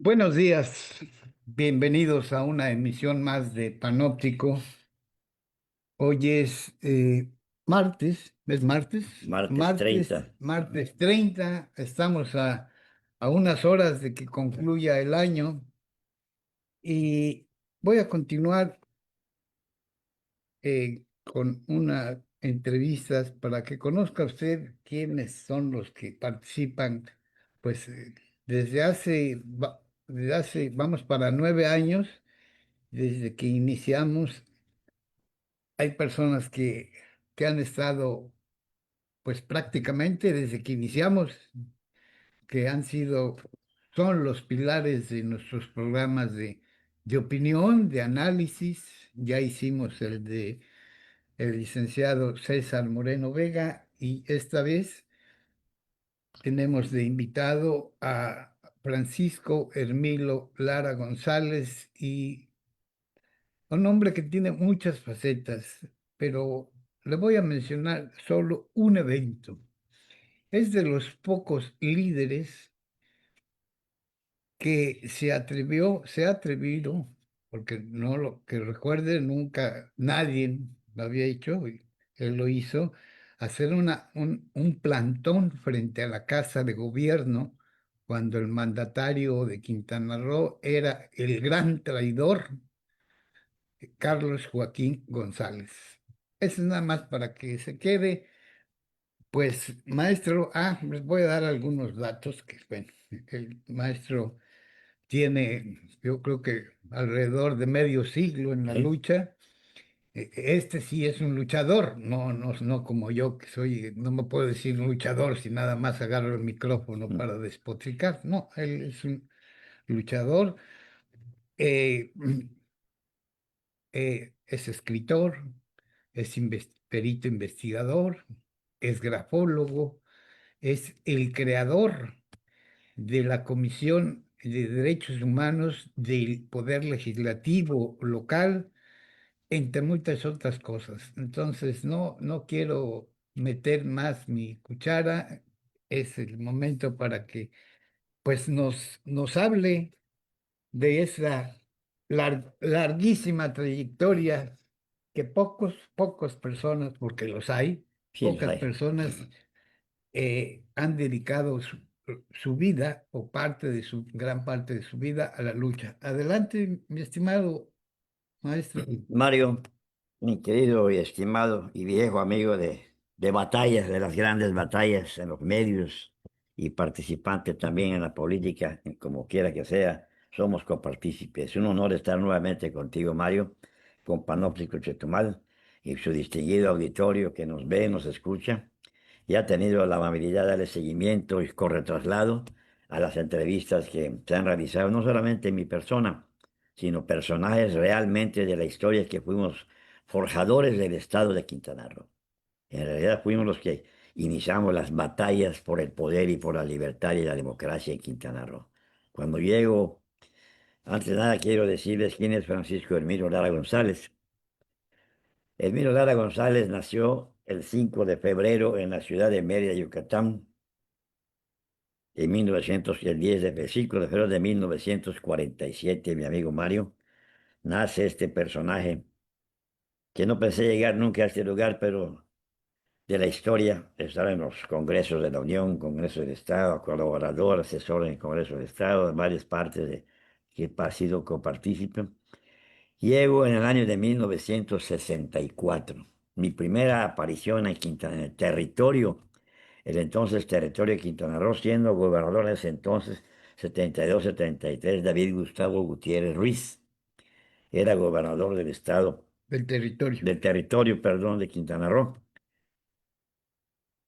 Buenos días, bienvenidos a una emisión más de Panóptico. Hoy es martes, ¿es martes? Martes 30. Martes 30. Estamos a unas horas de que concluya el año y voy a continuar con unas entrevistas para que conozca usted quiénes son los que participan, pues desde vamos para 9 años. Desde que iniciamos, hay personas que han estado, pues prácticamente desde que iniciamos, que son los pilares de nuestros programas de opinión, de análisis. Ya hicimos el de el licenciado César Moreno Vega y esta vez tenemos de invitado a Francisco Hermilo Lara González y un hombre que tiene muchas facetas, pero le voy a mencionar solo un evento. Es de los pocos líderes que se ha atrevido, porque no lo que recuerde, nunca nadie lo había hecho, y él lo hizo, hacer un plantón frente a la Casa de Gobierno cuando el mandatario de Quintana Roo era el gran traidor Carlos Joaquín González. Eso es nada más para que se quede. Pues, maestro, les voy a dar algunos datos que, bueno, el maestro tiene, yo creo que alrededor de medio siglo en la ¿Sí? lucha. Este sí es un luchador, no como yo, que soy, no me puedo decir luchador si nada más agarro el micrófono Mm. para despotricar. No, él es un luchador. eh, es escritor, es perito investigador, es grafólogo, es el creador de la Comisión de Derechos Humanos del Poder Legislativo local, entre muchas otras cosas. Entonces, no quiero meter más mi cuchara. Es el momento para que pues nos hable de esa larguísima trayectoria que pocas personas, porque los hay, Sí, los pocas hay. personas han dedicado su vida o gran parte de su vida a la lucha. Adelante, mi estimado maestro. Mario, mi querido y estimado y viejo amigo de batallas, de las grandes batallas en los medios y participante también en la política, en como quiera que sea, somos copartícipes. Es un honor estar nuevamente contigo, Mario, con Panóptico Chetumal y su distinguido auditorio que nos ve, nos escucha y ha tenido la amabilidad de darle seguimiento y corretraslado a las entrevistas que se han realizado, no solamente en mi persona, sino personajes realmente de la historia que fuimos forjadores del estado de Quintana Roo. En realidad fuimos los que iniciamos las batallas por el poder y por la libertad y la democracia en Quintana Roo. Cuando llego, antes de nada quiero decirles quién es Francisco Hermilo Lara González. Hermilo Lara González nació el 5 de febrero en la ciudad de Mérida, Yucatán, en 1910, el 5 de febrero de 1947, mi amigo Mario, nace este personaje que no pensé llegar nunca a este lugar, pero de la historia, estar en los congresos de la Unión, Congreso del Estado, colaborador, asesor en el Congreso del Estado, en varias partes de que ha sido copartícipe. Llego en el año de 1964. Mi primera aparición en el territorio, el entonces territorio de Quintana Roo, siendo gobernador en ese entonces, 72-73, David Gustavo Gutiérrez Ruiz. Era gobernador del estado, Del territorio. del territorio, perdón, de Quintana Roo.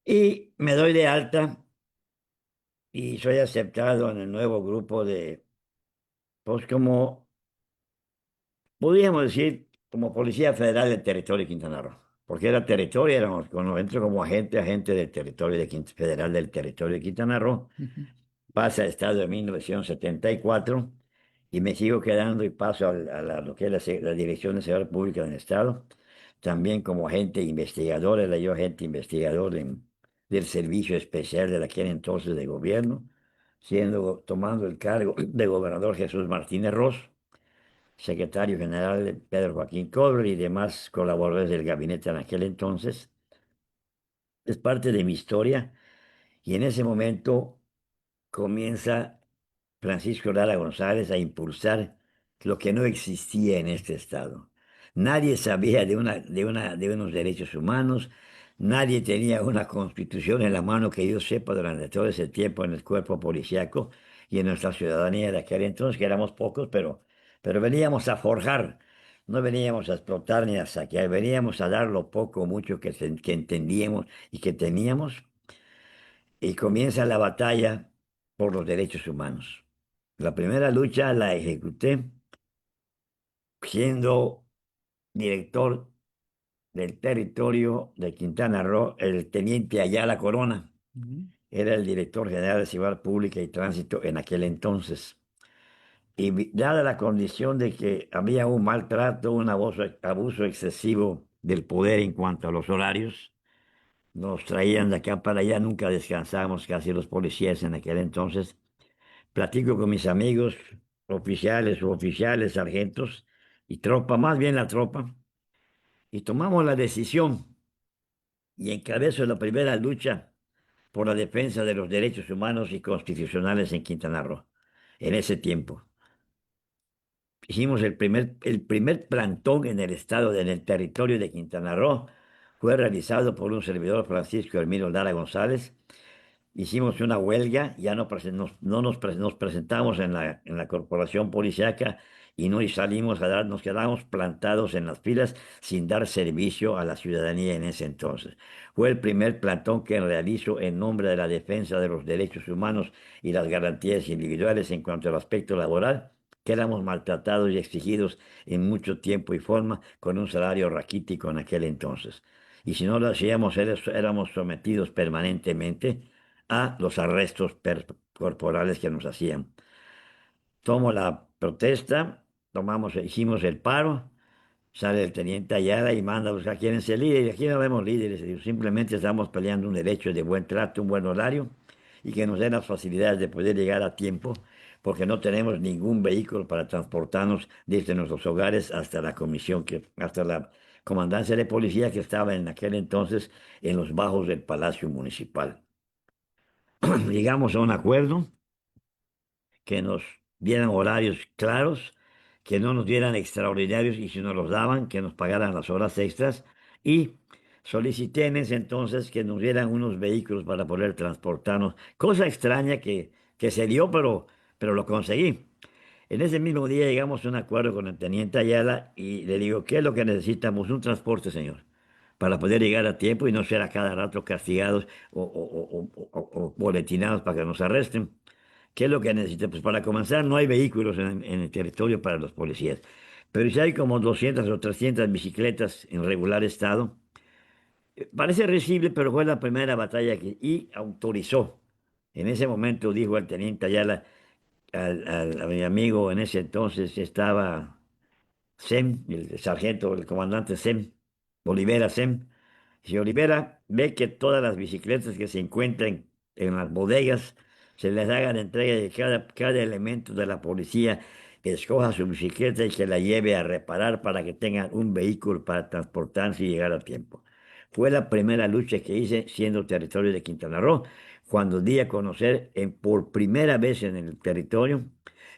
Y me doy de alta y soy aceptado en el nuevo grupo pues como, podríamos decir, como Policía Federal del territorio de Quintana Roo. Porque era territorio, éramos, cuando entro como agente del territorio federal del territorio de Quintana Roo, Ujú. pasa al estado de 1974 y me sigo quedando y paso lo que es la Dirección de Seguridad Pública del Estado, también como agente investigador, era yo agente investigador del Servicio Especial de aquel entonces de gobierno, tomando el cargo de gobernador Jesús Martínez Ross, secretario general Pedro Joaquín Cobre y demás colaboradores del gabinete en aquel entonces. Es parte de mi historia y en ese momento comienza Francisco Lara González a impulsar lo que no existía en este estado. Nadie sabía de unos derechos humanos, nadie tenía una constitución en la mano que yo sepa durante todo ese tiempo en el cuerpo policíaco y en nuestra ciudadanía de aquel entonces, que éramos pocos, pero veníamos a forjar, no veníamos a explotar ni a saquear, veníamos a dar lo poco o mucho que entendíamos y que teníamos, y comienza la batalla por los derechos humanos. La primera lucha la ejecuté siendo director del territorio de Quintana Roo, el teniente Ayala Corona. Ujú, Era el director general de Seguridad Pública y Tránsito en aquel entonces. Y dada la condición de que había un maltrato, un abuso excesivo del poder en cuanto a los horarios, nos traían de acá para allá, nunca descansábamos casi los policías en aquel entonces. Platico con mis amigos, oficiales, suboficiales, sargentos y tropa, más bien la tropa, y tomamos la decisión y encabezo la primera lucha por la defensa de los derechos humanos y constitucionales en Quintana Roo. En ese tiempo hicimos el primer plantón en el estado, en el territorio de Quintana Roo. Fue realizado por un servidor, Francisco Hermino Lara González. Hicimos una huelga, ya no, no nos presentamos en la corporación policiaca y no y salimos a dar, nos quedamos plantados en las filas sin dar servicio a la ciudadanía en ese entonces. Fue el primer plantón que realizo en nombre de la defensa de los derechos humanos y las garantías individuales en cuanto al aspecto laboral, que éramos maltratados y exigidos en mucho tiempo y forma con un salario raquítico en aquel entonces. Y si no lo hacíamos, éramos sometidos permanentemente a los arrestos corporales que nos hacían. Tomo la protesta, hicimos el paro, sale el teniente Ayala y manda a buscar quieren ser líderes. Aquí no vemos líderes, digo, simplemente estamos peleando un derecho de buen trato, un buen horario y que nos den las facilidades de poder llegar a tiempo, porque no tenemos ningún vehículo para transportarnos desde nuestros hogares hasta la hasta la comandancia de policía que estaba en aquel entonces en los bajos del Palacio Municipal. Llegamos a un acuerdo que nos dieran horarios claros, que no nos dieran extraordinarios y si nos los daban, que nos pagaran las horas extras y solicité en ese entonces que nos dieran unos vehículos para poder transportarnos, cosa extraña que se dio, pero lo conseguí. En ese mismo día llegamos a un acuerdo con el teniente Ayala y le digo, ¿qué es lo que necesitamos? Un transporte, señor, para poder llegar a tiempo y no ser a cada rato castigados o boletinados para que nos arresten. ¿Qué es lo que necesita? Pues para comenzar, no hay vehículos en el territorio para los policías. Pero si hay como 200 o 300 bicicletas en regular estado, parece risible, pero fue la primera batalla y autorizó. En ese momento dijo el teniente Ayala, a mi amigo en ese entonces estaba Sem, el sargento, el comandante Sem, Olivera Sem. Si Olivera ve que todas las bicicletas que se encuentran en las bodegas se les hagan entrega de cada elemento de la policía, escoja su bicicleta y que la lleve a reparar para que tengan un vehículo para transportarse y llegar a tiempo. Fue la primera lucha que hice siendo territorio de Quintana Roo, cuando di a conocer por primera vez en el territorio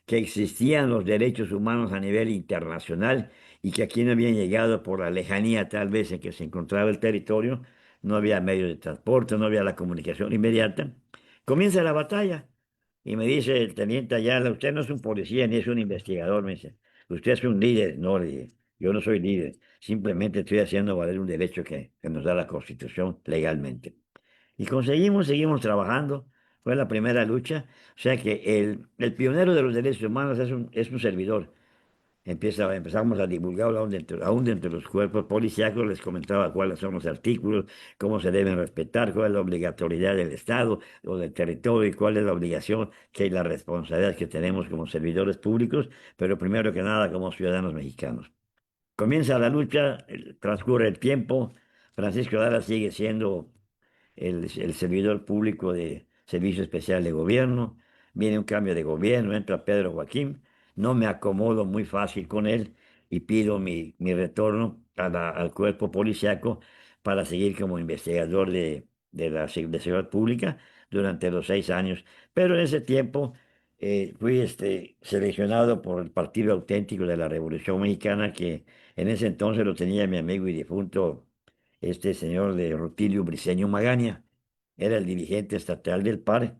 que existían los derechos humanos a nivel internacional y que aquí no habían llegado por la lejanía tal vez en que se encontraba el territorio, no había medios de transporte, no había la comunicación inmediata. Comienza la batalla y me dice el teniente Ayala, usted no es un policía ni es un investigador, me dice, usted es un líder. No, le dije, yo no soy líder, simplemente estoy haciendo valer un derecho que nos da la Constitución legalmente. Y seguimos trabajando. Fue la primera lucha. O sea que el pionero de los derechos humanos es un servidor. Empezamos a divulgarlo aún dentro de los cuerpos policíacos, les comentaba cuáles son los artículos, cómo se deben respetar, cuál es la obligatoriedad del Estado o del territorio y cuál es la obligación y la responsabilidad que tenemos como servidores públicos, pero primero que nada como ciudadanos mexicanos. Comienza la lucha, transcurre el tiempo, Francisco Dara sigue siendo el servidor público de Servicio Especial de Gobierno. viene un cambio de gobierno, entra Pedro Joaquín, no me acomodo muy fácil con él y pido mi retorno al cuerpo policiaco para seguir como investigador de seguridad pública durante los 6 años. Pero en ese tiempo fui seleccionado por el Partido Auténtico de la Revolución Mexicana, que en ese entonces lo tenía mi amigo y difunto, este señor de Rutilio Briceño Magaña, era el dirigente estatal del PAR,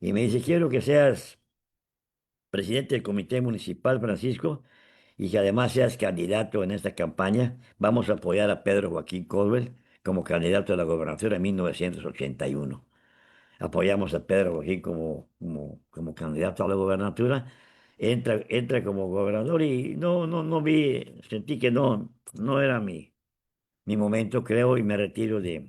y me dice, quiero que seas presidente del Comité Municipal, Francisco, y que además seas candidato en esta campaña. Vamos a apoyar a Pedro Joaquín Caldwell como candidato a la gobernatura en 1981. Apoyamos a Pedro Joaquín como candidato a la gobernatura. Entra como gobernador y no vi, sentí que no era mi momento, creo, y me retiro de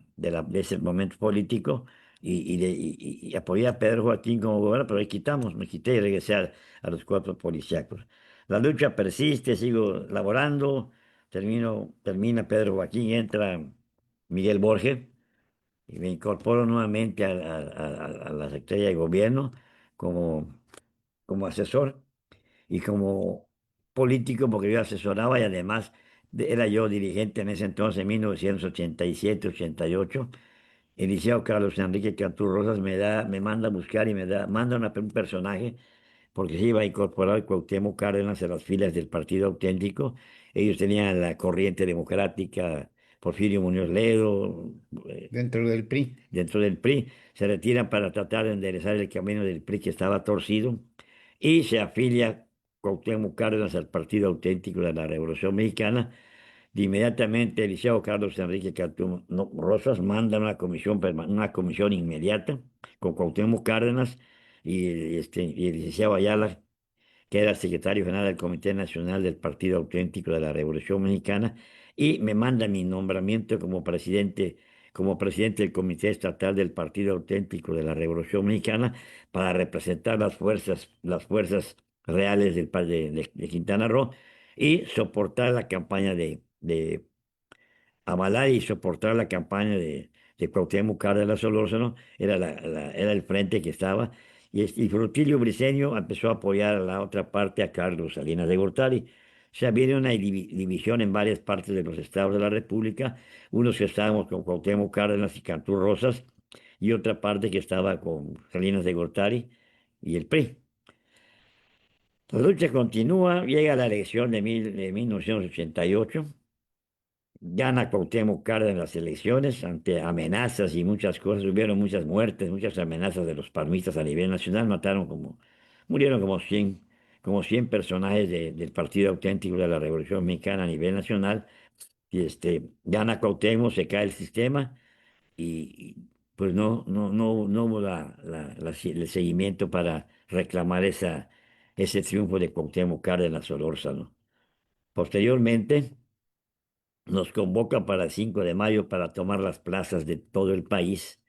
ese momento político y apoyé a Pedro Joaquín como gobernador, pero ahí me quité y regresé a los cuatro policíacos. La lucha persiste, sigo laborando, termina Pedro Joaquín, entra Miguel Borges y me incorporo nuevamente a la Secretaría de Gobierno como, como asesor y como político, porque yo asesoraba y además era yo dirigente en ese entonces, en 1987-88. El licenciado Carlos Enrique Cantú Rosas me manda a buscar y manda un personaje, porque se iba a incorporar Cuauhtémoc Cárdenas a las filas del Partido Auténtico. Ellos tenían la corriente democrática, Porfirio Muñoz Ledo, eh, dentro del PRI. dentro del PRI, se retiran para tratar de enderezar el camino del PRI que estaba torcido y se afilia Cuauhtémoc Cárdenas al Partido Auténtico de la Revolución Mexicana. De inmediatamente, el licenciado Carlos Enrique Cantú Rosas manda una comisión inmediata con Cuauhtémoc Cárdenas y el licenciado Ayala, que era secretario general del Comité Nacional del Partido Auténtico de la Revolución Mexicana, y me manda mi nombramiento como presidente del Comité Estatal del Partido Auténtico de la Revolución Mexicana para representar las fuerzas reales de Quintana Roo y soportar la campaña de avalar y soportar la campaña de Cuauhtémoc Cárdenas Solórzano, era el frente que estaba, y Rutilio Briceño empezó a apoyar a la otra parte, a Carlos Salinas de Gortari. O sea, viene una división en varias partes de los estados de la República, unos que estábamos con Cuauhtémoc Cárdenas y Cantú Rosas, y otra parte que estaba con Salinas de Gortari y el PRI. La lucha continúa, llega la elección de 1988. Gana Cuauhtémoc Cárdenas en las elecciones ante amenazas y muchas cosas. Hubieron muchas muertes, muchas amenazas de los palmistas a nivel nacional. Murieron como cien personajes del Partido Auténtico de la Revolución Mexicana a nivel nacional. Y gana Cuauhtémoc, se cae el sistema y, pues no hubo el seguimiento para reclamar ese triunfo de Cuauhtémoc Cárdenas Solórzano. Posteriormente nos convoca para el 5 de mayo para tomar las plazas de todo el país,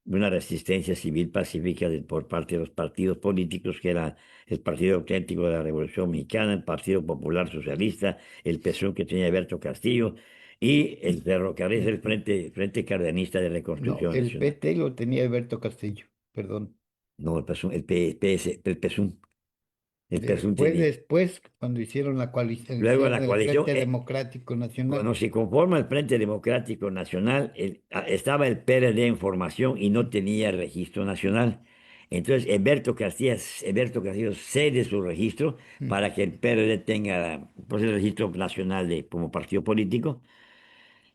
una resistencia civil pacífica por parte de los partidos políticos, que era el Partido Auténtico de la Revolución Mexicana, el Partido Popular Socialista, el PSUV que tenía Alberto Castillo, y el ferrocarril del Frente Cardenista de No, Reconstrucción el Nacional. PT lo tenía Alberto Castillo, perdón. No, el PSUV, el PSUV Fue tenía. después cuando hicieron la coalición, Luego hicieron la el coalición, Frente Democrático Nacional. cuando se conforma el Frente Democrático Nacional, estaba el PRD en formación y no tenía registro nacional. Entonces, Alberto Castillo cede su registro Mm. para que el PRD tenga pues, el registro nacional como partido político.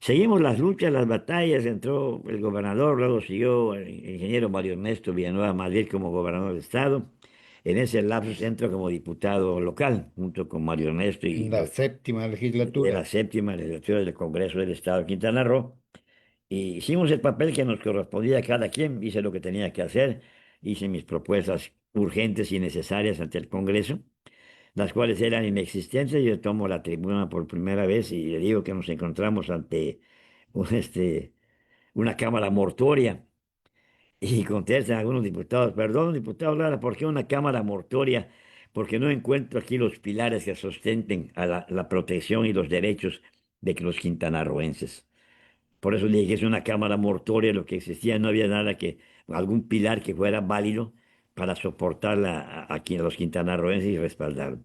Seguimos las luchas, las batallas, entró el gobernador, luego siguió el ingeniero Mario Ernesto Villanueva Madrid como gobernador del estado. En ese lapsus entró como diputado local, junto con Mario Ernesto En y la séptima de la legislatura. séptima legislatura del Congreso del Estado de Quintana Roo. Y hicimos el papel que nos correspondía a cada quien, hice lo que tenía que hacer, hice mis propuestas urgentes y necesarias ante el Congreso, las cuales eran inexistentes. Yo tomo la tribuna por primera vez y le digo que nos encontramos ante un, una cámara mortuoria. Y contestan algunos diputados, perdón, diputado Lara, ¿por qué una cámara mortuoria? Porque no encuentro aquí los pilares que sustenten a la protección y los derechos de que los quintanarroenses. Por eso le dije que es una cámara mortuoria, lo que existía, no había nada algún pilar que fuera válido para soportar a los quintanarroenses y respaldarlo.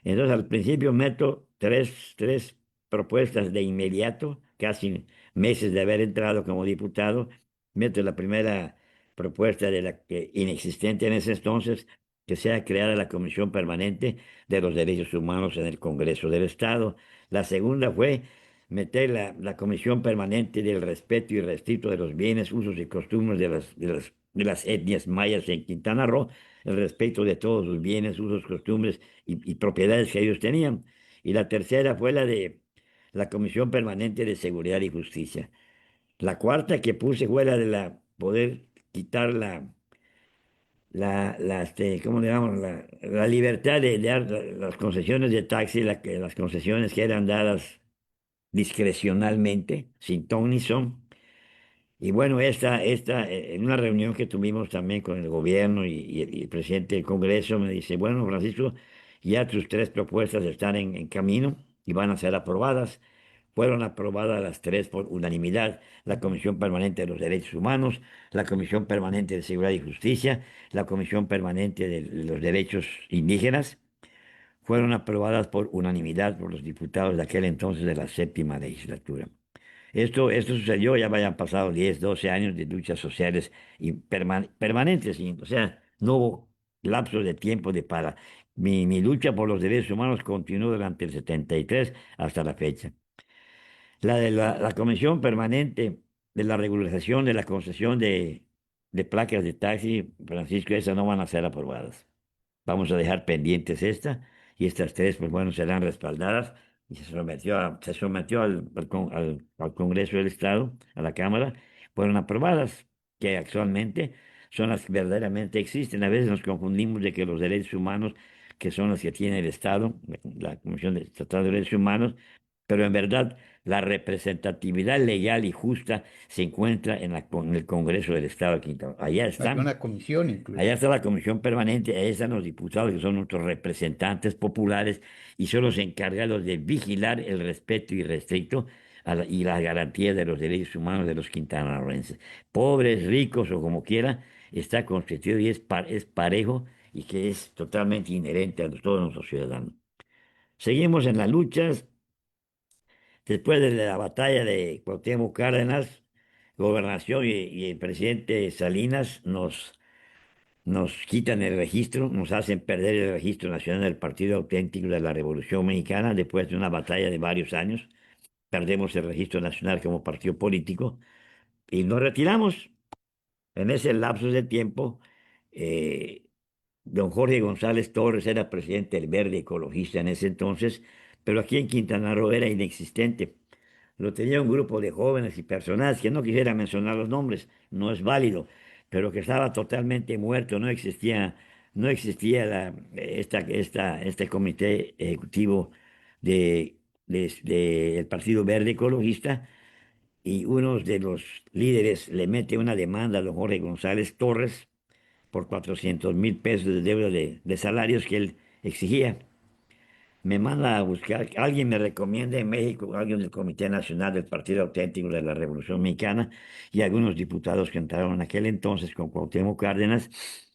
Entonces, al principio meto tres propuestas de inmediato, casi meses de haber entrado como diputado. Meto la primera propuesta de la que inexistente en ese entonces, que sea creada la Comisión Permanente de los Derechos Humanos en el Congreso del Estado. La segunda fue meter la Comisión Permanente del Respeto Irrestricto de los Bienes, Usos y Costumbres de las etnias mayas en Quintana Roo, el respeto de todos sus bienes, usos, costumbres y propiedades que ellos tenían. Y la tercera fue la de la Comisión Permanente de Seguridad y Justicia. La cuarta que puse fue la de poder quitar ¿cómo le llamamos? La libertad de dar las concesiones de taxi, las concesiones que eran dadas discrecionalmente, sin ton ni son. Y bueno, en una reunión que tuvimos también con el gobierno y el presidente del Congreso, me dice, bueno, Francisco, ya tus tres propuestas están en camino y van a ser aprobadas. Fueron aprobadas las tres por unanimidad: la Comisión Permanente de los Derechos Humanos, la Comisión Permanente de Seguridad y Justicia, la Comisión Permanente de los Derechos Indígenas. Fueron aprobadas por unanimidad por los diputados de aquel entonces de la séptima legislatura. Esto sucedió, ya vayan pasado 10, 12 años de luchas sociales y permanentes, o sea, no hubo lapsos de tiempo de para. Mi lucha por los derechos humanos continuó durante el 73 hasta la fecha. La Comisión Permanente de la Regularización de la Concesión de placas de taxi, Francisco, esas no van a ser aprobadas. Vamos a dejar pendientes esta, y estas tres, pues bueno, serán respaldadas, y se sometió al Congreso del Estado, a la Cámara. Fueron aprobadas, que actualmente son las que verdaderamente existen. A veces nos confundimos de que los derechos humanos, que son los que tiene el Estado, la Comisión Estatal de Derechos Humanos, pero en verdad la representatividad legal y justa se encuentra en el Congreso del Estado de Quintana Roo. Allá Hay están. una comisión Allá incluso. está la Comisión Permanente, ahí están los diputados que son nuestros representantes populares y son los encargados de vigilar el respeto irrestricto y las garantías de los derechos humanos de los quintanarroenses. Pobres, ricos o como quiera, está constituido y es parejo, y que es totalmente inherente a todos nuestros ciudadanos. Seguimos en las luchas. Después de la batalla de Cuauhtémoc Cárdenas, gobernación y el presidente Salinas nos quitan el registro, nos hacen perder el registro nacional del Partido Auténtico de la Revolución Mexicana. Después de una batalla de varios años, perdemos el registro nacional como partido político y nos retiramos. En ese lapso de tiempo, eh, don Jorge González Torres era presidente del Verde Ecologista en ese entonces, pero aquí en Quintana Roo era inexistente. Lo tenía un grupo de jóvenes y personas que no quisiera mencionar los nombres, no es válido, pero que estaba totalmente muerto. No existía este comité ejecutivo del Partido Verde Ecologista, y uno de los líderes le mete una demanda a don Jorge González Torres por 400,000 pesos de deuda de salarios que él exigía. Me manda a buscar, alguien me recomienda en México, alguien del Comité Nacional del Partido Auténtico de la Revolución Mexicana, y algunos diputados que entraron en aquel entonces con Cuauhtémoc Cárdenas,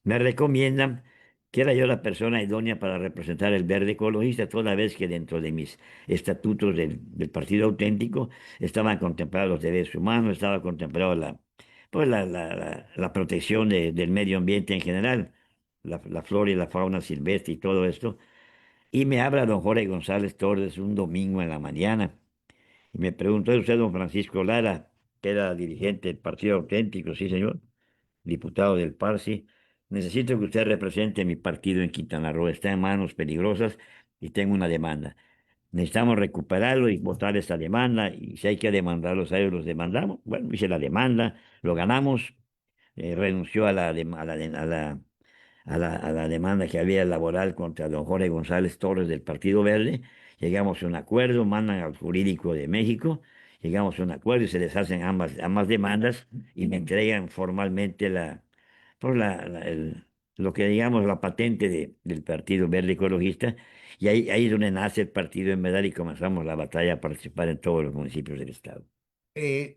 me recomiendan que era yo la persona idónea para representar el verde ecologista, toda vez que dentro de mis estatutos del Partido Auténtico estaban contemplados los derechos humanos, estaba contemplado la protección del medio ambiente en general, la flora y la fauna silvestre y todo esto. Y me habla don Jorge González Torres un domingo en la mañana y me preguntó: ¿es usted don Francisco Lara, que era dirigente del Partido Auténtico? Sí, señor, diputado del PAR, sí. Necesito que usted represente mi partido en Quintana Roo. Está en manos peligrosas y tengo una demanda. Necesitamos recuperarlo y votar esta demanda, y si hay que demandarlos a ellos, los demandamos. Bueno, hice la demanda, lo ganamos. Renunció a la demanda que había laboral contra don Jorge González Torres del Partido Verde. Llegamos a un acuerdo, mandan al jurídico de México, llegamos a un acuerdo y se deshacen ambas demandas, y me entregan formalmente lo que digamos la patente del Partido Verde Ecologista, y ahí es donde nace el partido en verdad, y comenzamos la batalla a participar en todos los municipios del estado.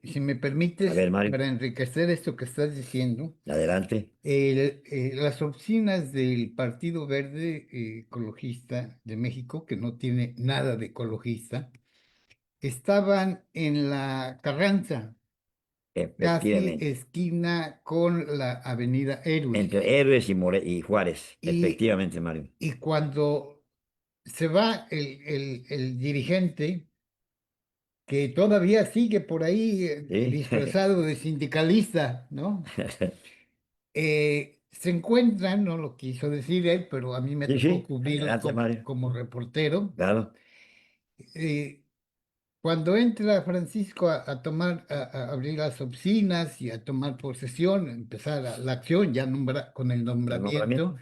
Si me A permites, ver, Mario, para enriquecer esto que estás diciendo, adelante. las oficinas del Partido Verde Ecologista de México, que no tiene nada de ecologista, estaban en la Carranza, casi Efectivamente. esquina con la Avenida Héroes. Entre Héroes y, y Juárez. Y, Efectivamente, Mario. y cuando se va el dirigente, que todavía sigue por ahí ¿Sí? disfrazado de sindicalista, ¿no? Se encuentran, no lo quiso decir él, pero a mí me Sí, tocó sí. cubrirlo Adelante, Mario. como reportero. Claro. Eh, Cuando entra Francisco a tomar, a abrir las oficinas y a tomar posesión, empezar la acción ya con el El nombramiento, nombramiento.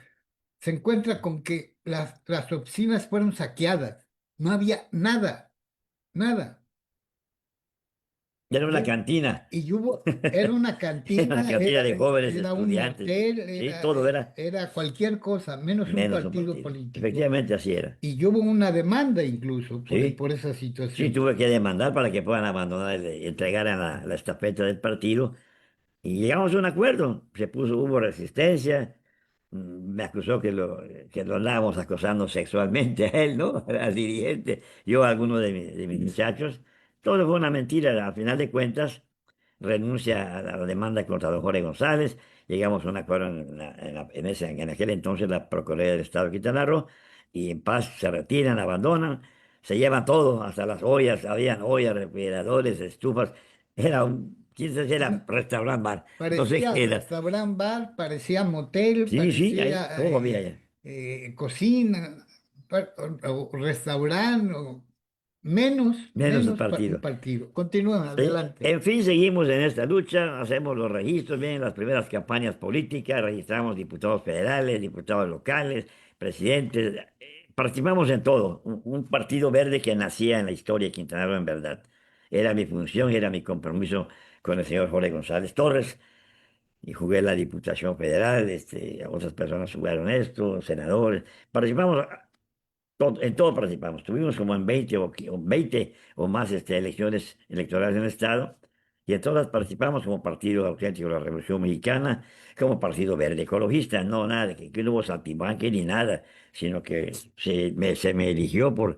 se encuentra con que las oficinas fueron saqueadas. No había nada, nada. Era Y, una hu- cantina. era una Era una cantina, cantina de jóvenes era un estudiantes. motel, Sí, todo era era cualquier cosa, menos un menos un partido partido. político. Efectivamente, así era. Y hubo una demanda incluso Sí. por esa Sí, situación. tuve que demandar para que puedan abandonar y entregar la estafeta del partido. Y llegamos a un acuerdo. Hubo resistencia. Me acusó que lo andábamos acosando sexualmente a él, ¿no? Al dirigente. Yo a algunos de mis muchachos. Todo fue una mentira. Al final de cuentas, renuncia a la demanda contra don Jorge González. Llegamos a un acuerdo en aquel entonces la Procuraduría del Estado de Quintana Roo. Y en paz se retiran, abandonan. Se llevan todo, hasta las ollas. Habían ollas, refrigeradores, estufas. Era un, quién sabe si era restaurante bar. No sé Parecía qué era. restaurant bar, parecía motel, Sí, sí, ahí, parecía todo había allá. cocina, o restaurante, Menos el un partido. partido. Continúa, Sí. adelante. En fin, seguimos en esta lucha, hacemos los registros, bien, las primeras campañas políticas, registramos diputados federales, diputados locales, presidentes, participamos en todo. Un partido verde que nacía en la historia de Quintana Roo en verdad. Era mi función, era mi compromiso con el señor Jorge González Torres. Y jugué la Diputación Federal, otras personas jugaron esto, senadores, participamos, en todo participamos, tuvimos como en 20 o más elecciones electorales en el Estado, y en todas participamos como Partido Auténtico de la Revolución Mexicana, como Partido Verde Ecologista, no nada, que no hubo saltimbanqui ni nada, sino que se me eligió por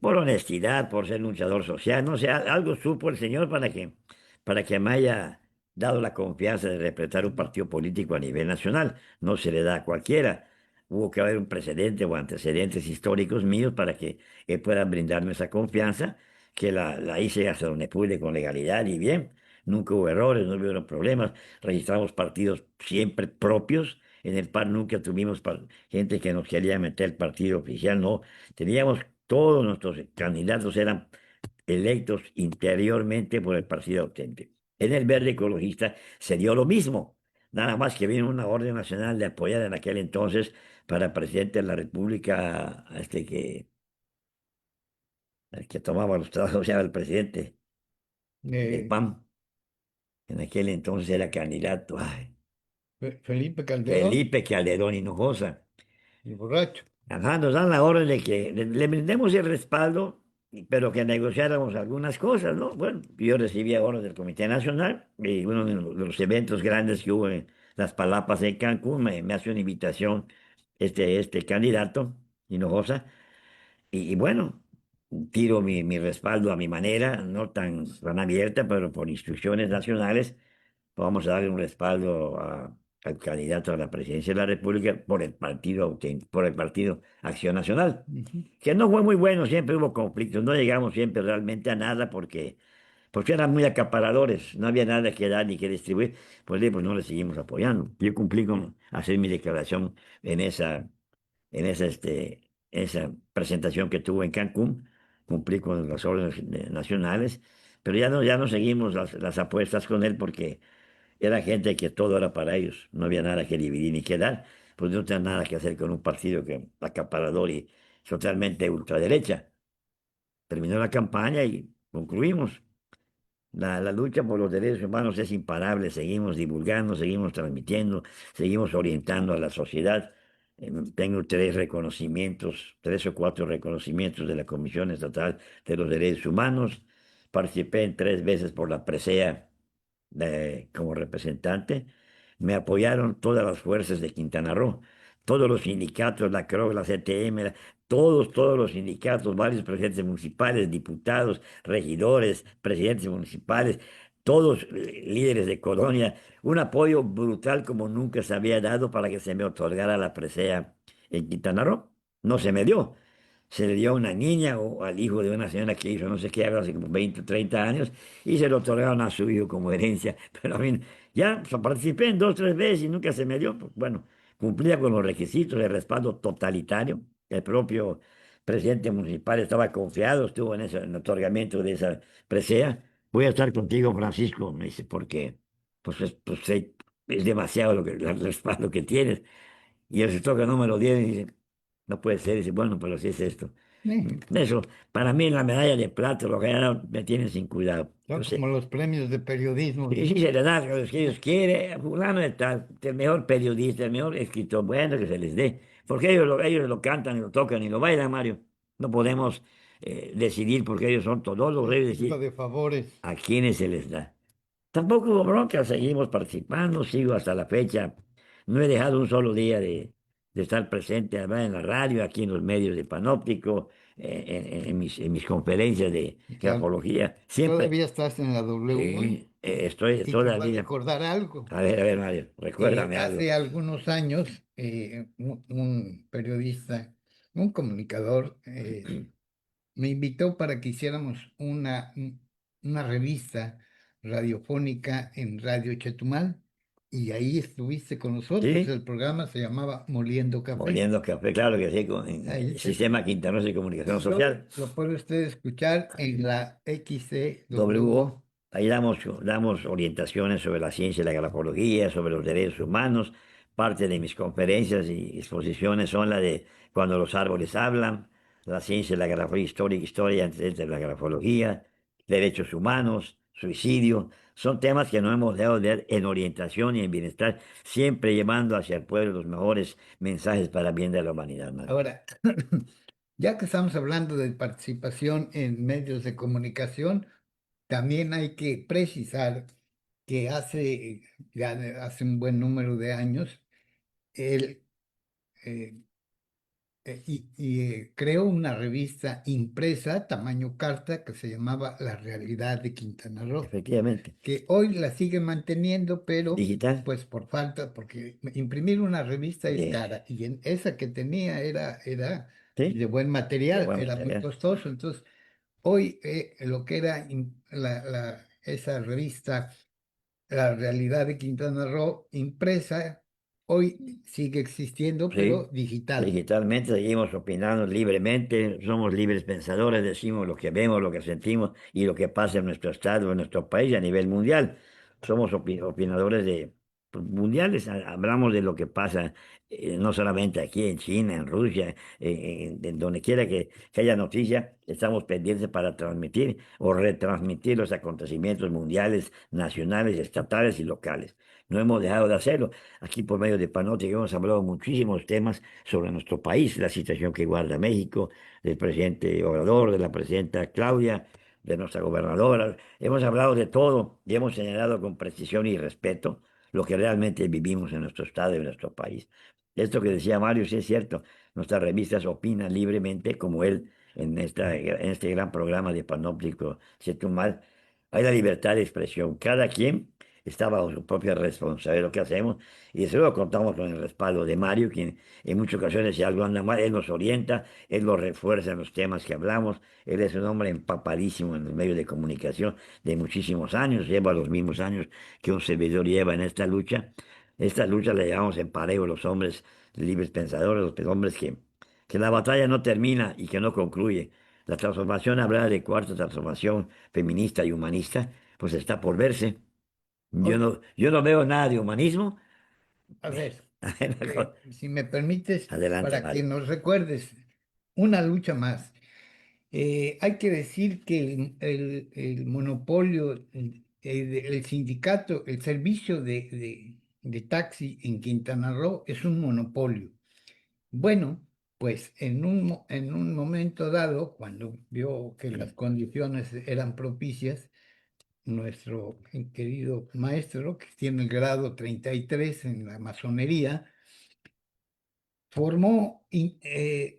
honestidad, por ser luchador social, no sé, algo supo el Señor para que me haya dado la confianza de representar un partido político a nivel nacional. No se le da a cualquiera. Hubo que haber un precedente o antecedentes históricos míos para que él pueda brindarme esa confianza, que la hice hasta donde pude con legalidad y bien. Nunca hubo errores, no hubo problemas. Registramos partidos siempre propios. En el PAN nunca tuvimos gente que nos quería meter el partido oficial, no. Teníamos todos nuestros candidatos eran electos interiormente por el Partido Auténtico. En el Verde Ecologista se dio lo mismo, nada más que vino una orden nacional de apoyar en aquel entonces para presidente de la República, el que tomaba los trabajos, o sea, el presidente del Eh, PAN, en aquel entonces era candidato, Felipe Calderón, Felipe Calderón Hinojosa. el borracho. Ajá, nos dan la orden de que le brindemos el respaldo, pero que negociáramos algunas cosas, ¿no? Bueno, yo recibía orden del Comité Nacional y uno de los eventos grandes que hubo en las Palapas de Cancún me hace una invitación este candidato, Hinojosa, y bueno, tiro mi respaldo a mi manera, no tan abierta, pero por instrucciones nacionales, vamos a darle un respaldo al candidato a la presidencia de la República por el partido Acción Nacional, Ujú. que no fue muy bueno, siempre hubo conflictos, no llegamos siempre realmente a nada porque eran muy acaparadores, no había nada que dar ni que distribuir, pues no le seguimos apoyando. Yo cumplí con hacer mi declaración en esa presentación que tuvo en Cancún, cumplí con las órdenes nacionales, pero ya no seguimos las apuestas con él porque era gente que todo era para ellos, no había nada que dividir ni que dar, pues no tenía nada que hacer con un partido que acaparador y totalmente ultraderecha. Terminó la campaña y concluimos. La lucha por los derechos humanos es imparable, seguimos divulgando, seguimos transmitiendo, seguimos orientando a la sociedad. Tengo tres o cuatro reconocimientos de la Comisión Estatal de los Derechos Humanos. participé en 3 veces por la presea como representante. Me apoyaron todas las fuerzas de Quintana Roo, todos los sindicatos, la CRO, la CTM, todos los sindicatos, varios presidentes municipales, diputados, regidores, presidentes municipales, todos líderes de colonia, un apoyo brutal como nunca se había dado para que se me otorgara la presea en Quintana Roo. No se me dio. Se le dio a una niña o al hijo de una señora que hizo no sé qué, hace como 20 30 años, y se lo otorgaron a su hijo como herencia. Pero a mí, ya pues, participé en 2 3 veces y nunca se me dio. Pues, bueno, cumplía con los requisitos de respaldo totalitario. El propio presidente municipal estaba confiado, estuvo en, en el otorgamiento de esa presea. Voy a estar contigo, Francisco, me dice, porque es demasiado el respaldo que tienes. Y el sector que no me lo dieron, dice, no puede ser, dice, bueno, pero si es esto. Eso, para mí la medalla de plata, lo que ganaron, me tienen sin cuidado. Son Yo sé, como los premios de periodismo. y si se le da a los que ellos quieren, fulano de tal, el mejor periodista, el mejor escritor, bueno, que se les dé. Porque ellos lo cantan y lo tocan y lo bailan, Mario. No podemos decidir porque ellos son todos los Ese reyes, tipo decir de favores. a quiénes se les da. Tampoco hubo bronca, seguimos participando, sigo hasta la fecha. No he dejado un solo día de estar presente además en la radio, aquí en los medios de Panóptico, en mis conferencias de Claro, grafología. Siempre, todavía estás en la W sí, estoy y te voy a todavía. recordar algo. A ver, Mario, recuérdame algo. Hace algunos años, un periodista, un comunicador, me invitó para que hiciéramos una revista radiofónica en Radio Chetumal y ahí estuviste con nosotros. ¿Sí? El programa se llamaba Moliendo Café. Moliendo café, claro que sí, con Ahí el Sistema Quintanos de Comunicación Social. lo puede usted escuchar en la XCW. WO, ahí damos orientaciones sobre la ciencia y la grafología, sobre los derechos humanos. Parte de mis conferencias y exposiciones son la de cuando los árboles hablan, la ciencia y la grafología, historia antes de la grafología, derechos humanos, suicidio. Son temas que no hemos dejado de ver en orientación y en bienestar, siempre llevando hacia el pueblo los mejores mensajes para el bien de la humanidad, Mario. Ahora, ya que estamos hablando de participación en medios de comunicación, también hay que precisar que hace un buen número de años, él eh, creó una revista impresa, tamaño carta, que se llamaba La Realidad de Quintana Roo, Efectivamente. que hoy la sigue manteniendo, pero Digital, pues por falta, porque imprimir una revista es de, cara, y en esa que tenía era de ¿sí? buen De material, buen era muy material. costoso. Entonces, hoy lo que era esa revista, La Realidad de Quintana Roo, impresa, hoy sigue existiendo, pero Sí, digital. digitalmente seguimos opinando libremente, somos libres pensadores, decimos lo que vemos, lo que sentimos y lo que pasa en nuestro estado, en nuestro país y a nivel mundial. Somos opinadores pues, mundiales, hablamos de lo que pasa no solamente aquí en China, en Rusia, en donde quiera que haya noticia, estamos pendientes para transmitir o retransmitir los acontecimientos mundiales, nacionales, estatales y locales. No hemos dejado de hacerlo. Aquí por medio de Panote hemos hablado muchísimos temas sobre nuestro país, la situación que guarda México, del presidente Obrador, de la presidenta Claudia, de nuestra gobernadora. Hemos hablado de todo y hemos señalado con precisión y respeto lo que realmente vivimos en nuestro estado y en nuestro país. Esto que decía Mario, sí es cierto, nuestras revistas opinan libremente, como él en este gran programa de Panóptico Chetumal. Hay la libertad de expresión. Cada quien está bajo su propia responsabilidad de lo que hacemos y desde luego contamos con el respaldo de Mario, quien en muchas ocasiones si algo anda mal, él nos orienta, él nos refuerza en los temas que hablamos, él es un hombre empapadísimo en los medios de comunicación de muchísimos años, lleva los mismos años que un servidor lleva en esta lucha. Esta lucha la llevamos en parejo los hombres libres pensadores, los hombres que la batalla no termina y que no concluye. La transformación, hablar de cuarta transformación feminista y humanista, pues está por verse. Oye, Yo no veo nada de humanismo. a ver, Adelante, si me permites, para que Mario. nos recuerdes, una lucha más. Hay que decir que el monopolio, el sindicato, el servicio de taxi en Quintana Roo es un monopolio. Bueno, Pues en un momento dado, cuando vio que las condiciones eran propicias, nuestro querido maestro, que tiene el grado 33 en la masonería, formó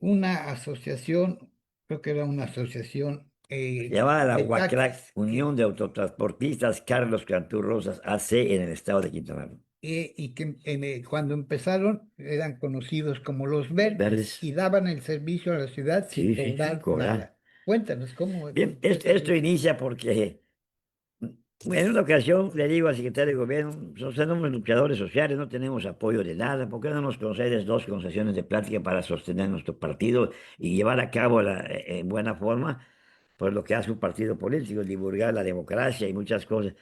una asociación, creo que era una asociación Se llamaba la de UACRAC, taxis, Unión de Autotransportistas Carlos Cantú Rosas, AC, en el estado de Quintana Roo. y que cuando empezaron eran conocidos como los verdes Verdes. y daban el servicio a la ciudad sin Sí, sí, sin cobrar cobrar. nada. Cuéntanos cómo Bien, empieza la esto historia. inicia porque en una ocasión le digo al secretario de gobierno, "Nosotros somos luchadores sociales, no tenemos apoyo de nada, ¿por qué no nos concedes dos concesiones de plática para sostener nuestro partido y llevar a cabo en buena forma, pues lo que hace un partido político, divulgar la democracia y muchas cosas?"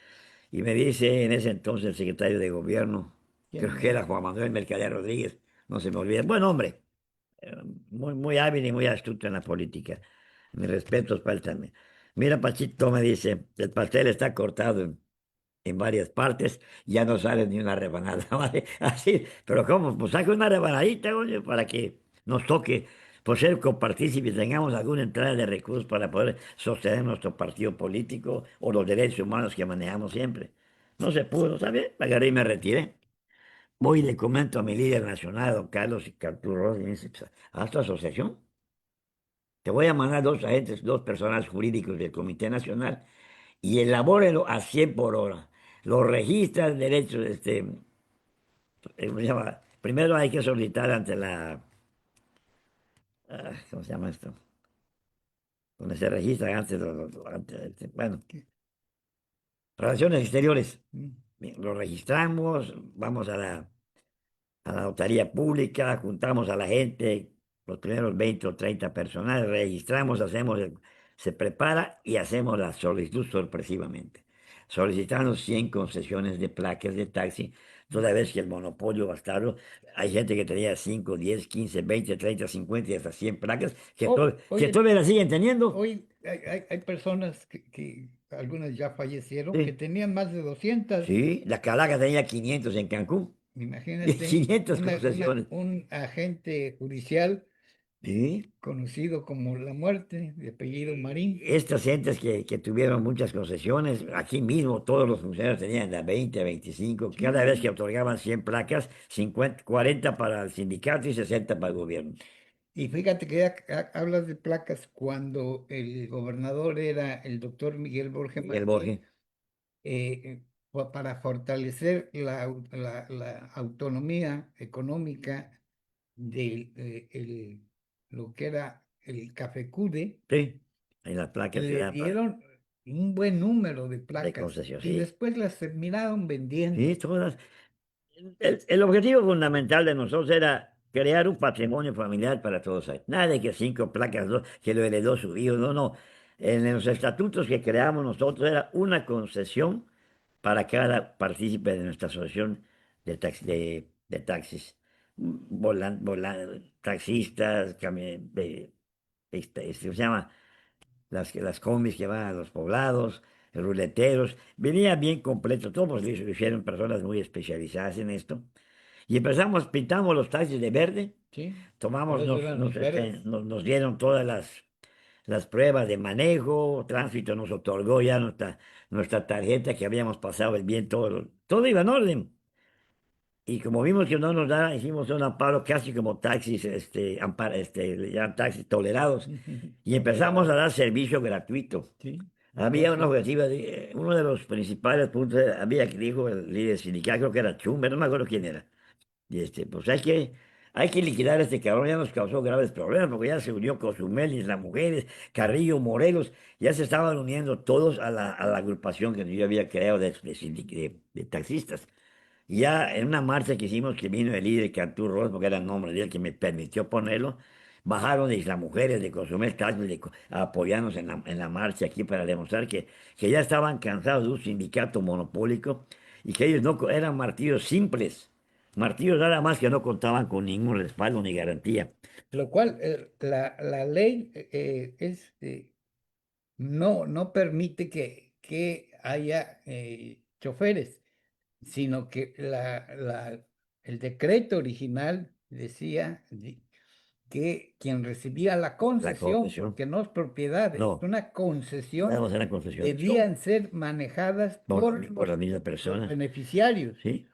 Y me dice en ese entonces el secretario de gobierno, creo ¿Quién que era? era Juan Manuel Mercader Rodríguez, no se me olvida, buen hombre, eh, muy hábil y muy astuto en la política. Mis respetos para él también. Mira, Pachito, me dice, el pastel está cortado en varias partes, ya no sale ni una rebanada, ¿vale? Así, pero ¿cómo? Pues saca una rebanadita, oye, para que nos toque, por ser copartícipes, tengamos alguna entrada de recursos para poder sostener nuestro partido político o los derechos humanos que manejamos siempre. No se pudo, ¿sabes? Agarré y me retiré. Voy y le comento a mi líder nacional, don Carlos y Carturo, y me dice, "Pues, haz tu asociación. Te voy a mandar dos agentes, dos personas jurídicos del Comité Nacional y elabórenlo a 100 por hora. Lo registran derechos, ¿cómo se llama? Primero hay que solicitar ante ¿cómo se llama esto? Donde se registran antes, bueno, relaciones exteriores. Mm. Bien, lo registramos, vamos a la notaría pública, juntamos a la gente, los primeros 20 o 30 personas, registramos, se prepara y hacemos la solicitud sorpresivamente, solicitando 100 concesiones de placas de taxi, toda vez que el monopolio bastardo, hay gente que tenía 5, 10, 15, 20, 30, 50 y hasta 100 placas, que Oye, todavía las siguen teniendo. hoy hay personas algunas ya fallecieron, que Sí, tenían más de 200. sí, la Calaca tenía 500 en Cancún, Imagínate 500 concesiones. un agente judicial Sí. conocido como La Muerte, de apellido Marín. Estas gentes que tuvieron muchas concesiones, aquí mismo todos los funcionarios tenían de 20 a 25, cada vez que Sí. otorgaban 100 placas, 50, 40 para el sindicato y 60 para el gobierno. Y fíjate que ya hablas de placas cuando el gobernador era el doctor Miguel Borges Miguel Martí, Borges, para fortalecer la autonomía económica de lo que era el Cafecude, sí, en las placas que le eran para, dieron un buen número de de placas concesión, y sí, después las terminaron vendiendo. sí, todas. El objetivo fundamental de nosotros era crear un patrimonio familiar para todos ahí. Nada de que 5 placas, que lo heredó su hijo, no, no. En los estatutos que creamos nosotros era una concesión para cada partícipe de nuestra asociación de taxis. Taxistas, ¿cómo se llama? Las combis que van a los poblados, ruleteros. Venía bien completo, todos lo hicieron personas muy especializadas en esto. Y empezamos, pintamos los taxis de verde, ¿Sí? Por tomamos, eso eran los verdes. nos dieron todas las pruebas de manejo, tránsito nos otorgó ya nuestra tarjeta que habíamos pasado el bien, todo iba en orden. Y como vimos que no nos da, hicimos un amparo casi como taxis, le llaman taxis tolerados, y empezamos a Tolerado. dar servicio gratuito. Sí, Había una gracias. objetiva, uno de los principales puntos, había que dijo el líder sindical, creo que era Chumber, no me acuerdo quién era. Y pues hay que liquidar a este cabrón, ya nos causó graves problemas, porque ya se unió Cozumel y las mujeres, Carrillo, Morelos, ya se estaban uniendo todos a la agrupación que yo había creado de taxistas. Y ya en una marcha que hicimos, que vino el líder Cantú Ross, porque era el nombre de él que me permitió ponerlo, bajaron las mujeres de Cozumel Taxi a apoyarnos en la marcha aquí para demostrar que ya estaban cansados de un sindicato monopólico y que ellos no eran martillos simples, martillos nada más que no contaban con ningún respaldo ni garantía. Lo cual, la ley no permite que haya choferes, sino que el decreto original decía que quien recibía la La concesión, concesión. porque no es propiedad, es No, una concesión, vamos a la concesión. debían ser manejadas Por la misma los persona. beneficiarios. ¿Sí?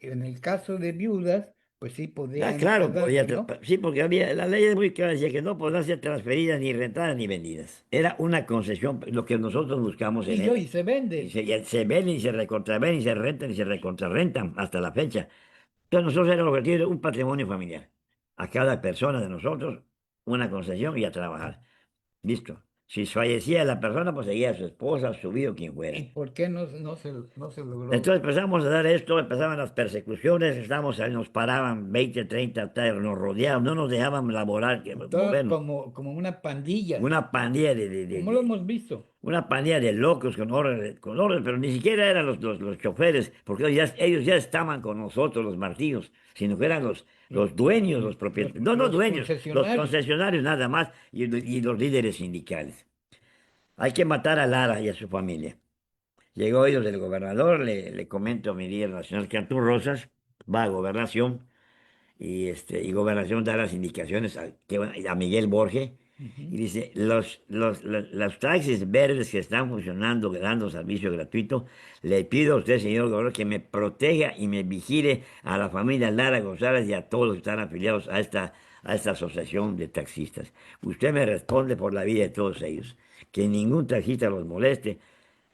En el caso de viudas, pues sí Ah, podían claro, podía, darse, ¿no? sí, porque había, la ley es muy clara, decía que no podían ser transferidas, ni rentadas, ni vendidas. Era una concesión, lo que nosotros buscamos en Y él. hoy se venden. Y se venden, y se recontravenden, y se rentan, y se recontrarrentan hasta la fecha. Entonces nosotros era lo que tiene un patrimonio familiar. A cada persona de nosotros, una concesión y a trabajar. Listo. Si fallecía la persona, pues seguía su esposa, su hijo, quien ¿Y fuera. por qué no se logró? Entonces empezamos a dar esto, empezaban las persecuciones, estábamos ahí, nos paraban 20, 30, nos rodeaban, no nos dejaban laborar, Entonces, movernos. como una pandilla, Una pandilla como lo hemos visto. una pandilla de locos con orden, pero ni siquiera eran los choferes, porque ellos ya estaban con nosotros, los martillos, sino que eran los dueños, los Los, propietarios, no los los dueños, los concesionarios. concesionarios nada más y los líderes sindicales. Hay que matar a Lara y a su familia. Llegó ellos del gobernador, le comento a mi líder nacional, Cantú Rosas, va a gobernación y Gobernación da las indicaciones a Miguel Borges y Ujú. dice, los taxis verdes que están funcionando, dando servicio gratuito, le pido a usted, señor gobernador, que me proteja y me vigile a la familia Lara González y a todos los que están afiliados a esta asociación de taxistas. Usted me responde por la vida de todos ellos, que ningún taxista los moleste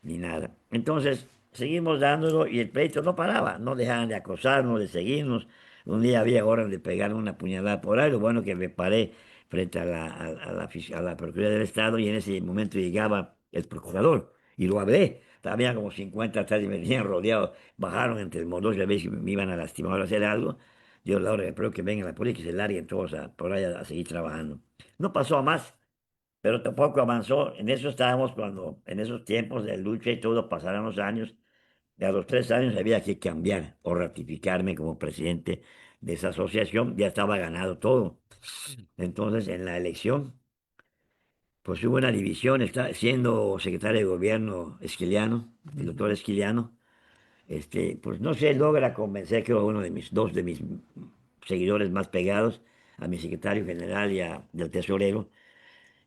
ni nada. Entonces, seguimos dándolo y el pleito no paraba, no dejaban de acosarnos, de seguirnos. Un día había horas de pegar una puñalada por ahí, lo bueno que me paré frente a la Procuraduría del Estado y en ese momento llegaba el procurador y lo hablé. Había como 50 atrás y me tenían rodeado, bajaron entre el mordos y a ver si me iban a lastimar o a hacer algo. Yo la hora espero que venga la policía y que se larguen todos por ahí a seguir trabajando. No pasó a más, pero tampoco avanzó. En eso estábamos cuando, en esos tiempos de lucha y todo, pasaron los años, y a los 3 años había que cambiar o ratificarme como presidente de esa asociación, ya estaba ganado todo. Entonces, en la elección, pues hubo una división, está siendo secretario de gobierno Esquiliano, el doctor Ujú. Esquiliano, pues no se logra convencer, creo, a uno de dos de mis seguidores más pegados, a mi secretario general y del tesorero,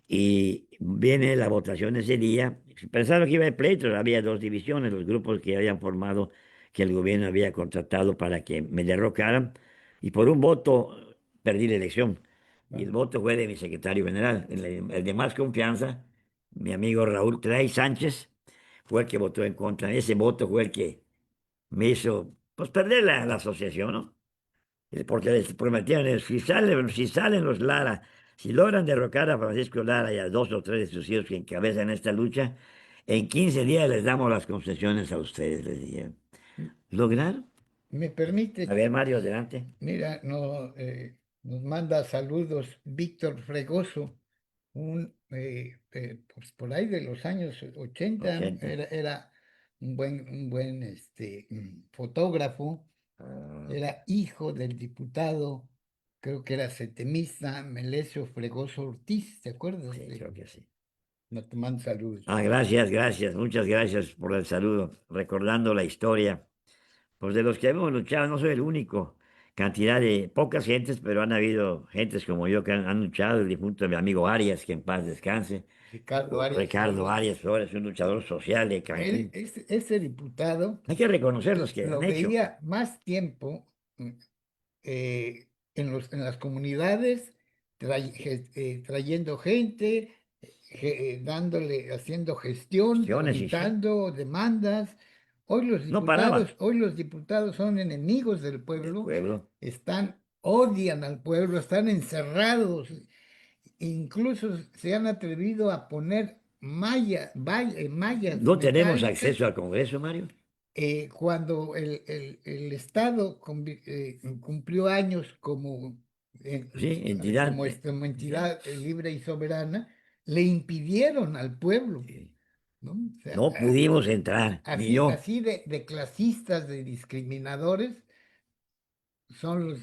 y viene la votación ese día. Pensaron que iba a haber pleitos, había dos divisiones, los grupos que habían formado, que el gobierno había contratado para que me derrocaran, y por un voto perdí la elección. Y el Ah, voto fue de mi secretario general, el de más confianza, mi amigo Raúl Tray Sánchez, fue el que votó en contra. Ese voto fue el que me hizo, pues, perder la asociación, ¿no? Porque les prometieron, si salen los Lara, si logran derrocar a Francisco Lara y a dos o tres de sus hijos que encabezan esta lucha, en 15 días les damos las concesiones a ustedes, les dijeron. ¿Lograron? ¿Me A permite? ver, Mario, adelante. Mira, no, nos manda saludos Víctor Fregoso, pues por ahí de los años 80, 80. era un buen fotógrafo, Ah, era hijo del diputado, creo que era setemista Melesio Fregoso Ortiz, ¿te acuerdas? sí, creo que sí. No, te mando saludos. Gracias, gracias, muchas gracias por el saludo, recordando la historia. Pues de los que hemos luchado, no soy el único. Cantidad de pocas gentes, pero han habido gentes como yo que han luchado. El difunto de mi amigo Arias, que en paz descanse. Ricardo Arias Ricardo Flores. Arias Flores, un luchador social de Cancún. Ese diputado Hay que reconocer los que han lo hecho. veía más tiempo en las comunidades, trayendo gente, haciendo gestión, Cuestiones y sí. tramitando demandas. No paraba. Hoy los diputados son enemigos del El pueblo, pueblo. odian al pueblo, están encerrados, incluso se han atrevido a poner mallas No tenemos metálicas acceso al Congreso, Mario. cuando el Estado cumplió años Sí, entidad. como Sí, entidad libre y soberana, le impidieron al pueblo, sí. ¿no? O sea, No pudimos entrar, ni yo. así de clasistas, de discriminadores, son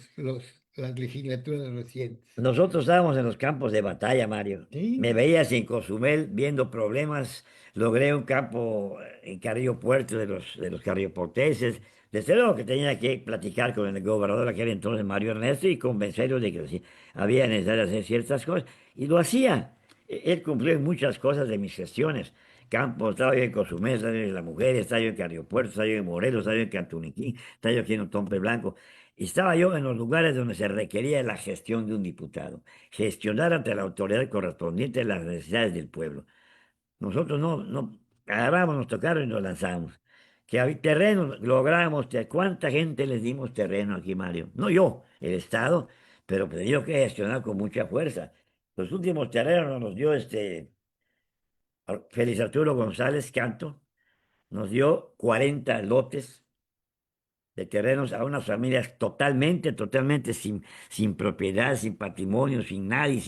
las legislaturas recientes. Nosotros estábamos en los campos de batalla, Mario. Me Sí, veías en Cozumel viendo problemas. Logré un campo en Carrillo Puerto de los carrioporteses. Desde luego que tenía que platicar con el gobernador de aquel entonces, Mario Ernesto, y convencerlo de que sí, había necesidad de hacer ciertas cosas. Y lo hacía. Él cumplió en muchas cosas de mis gestiones. Campos, estaba yo en Cozumel, estaba yo en La Mujer, estaba yo en Carriopuerto, estaba yo en Morelos, estaba yo en Cantuniquín, estaba yo aquí en Otompe Blanco. Y estaba yo en los lugares donde se requería la gestión de un diputado. Gestionar ante la autoridad correspondiente las necesidades del pueblo. Nosotros no agarramos, nos tocaron y nos lanzamos. Que había terrenos, logramos, ¿cuánta gente les dimos terreno aquí, Mario? No yo, el Estado, pero tenía que gestionar con mucha fuerza. Los últimos terrenos nos dio Félix Arturo González Canto, nos dio 40 lotes de terrenos a unas familias totalmente sin propiedad, sin patrimonio, sin nadie,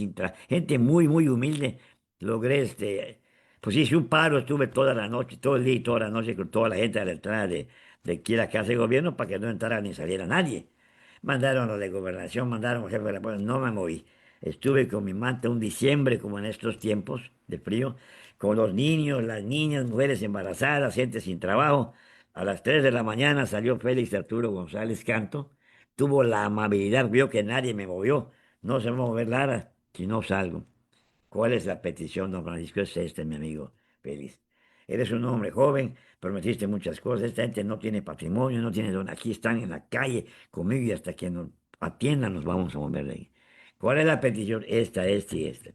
gente muy humilde. Logré, pues hice un paro, estuve toda la noche, todo el día y toda la noche con toda la gente a la entrada de aquí a la casa de gobierno para que no entrara ni saliera nadie. Mandaron a los de gobernación, mandaron al jefe de la policía, no me moví. Estuve con mi manta un diciembre, como en estos tiempos de frío, con los niños, las niñas, mujeres embarazadas, gente sin trabajo. A las 3 de la mañana salió Félix Arturo González Canto. Tuvo la amabilidad, vio que nadie me movió. No se va a mover Lara si no salgo. ¿Cuál es la petición, don Francisco? Es mi amigo Félix. Eres un hombre joven, prometiste muchas cosas. Esta gente no tiene patrimonio, no tiene don. Aquí están en la calle conmigo y hasta que nos atiendan nos vamos a mover de ahí. ¿Cuál es la petición? Esta y esta.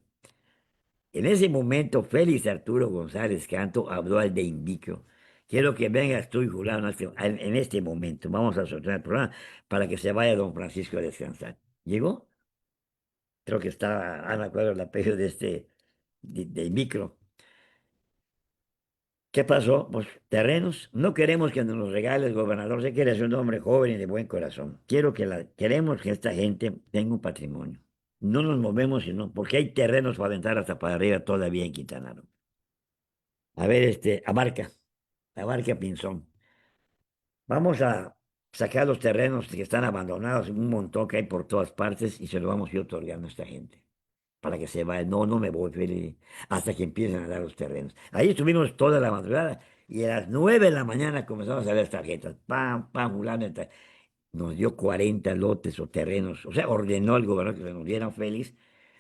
En ese momento, Félix Arturo González Canto habló al de Invicro. Quiero que vengas tú y Julián en este momento. Vamos a soltar el programa para que se vaya don Francisco a descansar. ¿Llegó? Creo que estaba, no me acuerdo el apellido de Invicro. ¿Qué pasó? Pues terrenos. No queremos que nos los regale el gobernador. Sé que eres un hombre joven y de buen corazón. Queremos que esta gente tenga un patrimonio. No nos movemos, sino porque hay terrenos para aventar hasta para arriba todavía en Quintana Roo. A ver, abarca Pinzón. Vamos a sacar los terrenos que están abandonados, un montón que hay por todas partes, y se lo vamos a ir otorgando a esta gente, para que se vaya. No me voy, Feli, hasta que empiecen a dar los terrenos. Ahí estuvimos toda la madrugada, y a las 9 de la mañana comenzamos a ver las tarjetas. Pam, pam, fulano, nos dio 40 lotes o terrenos, o sea, ordenó el gobernador que se nos dieran Félix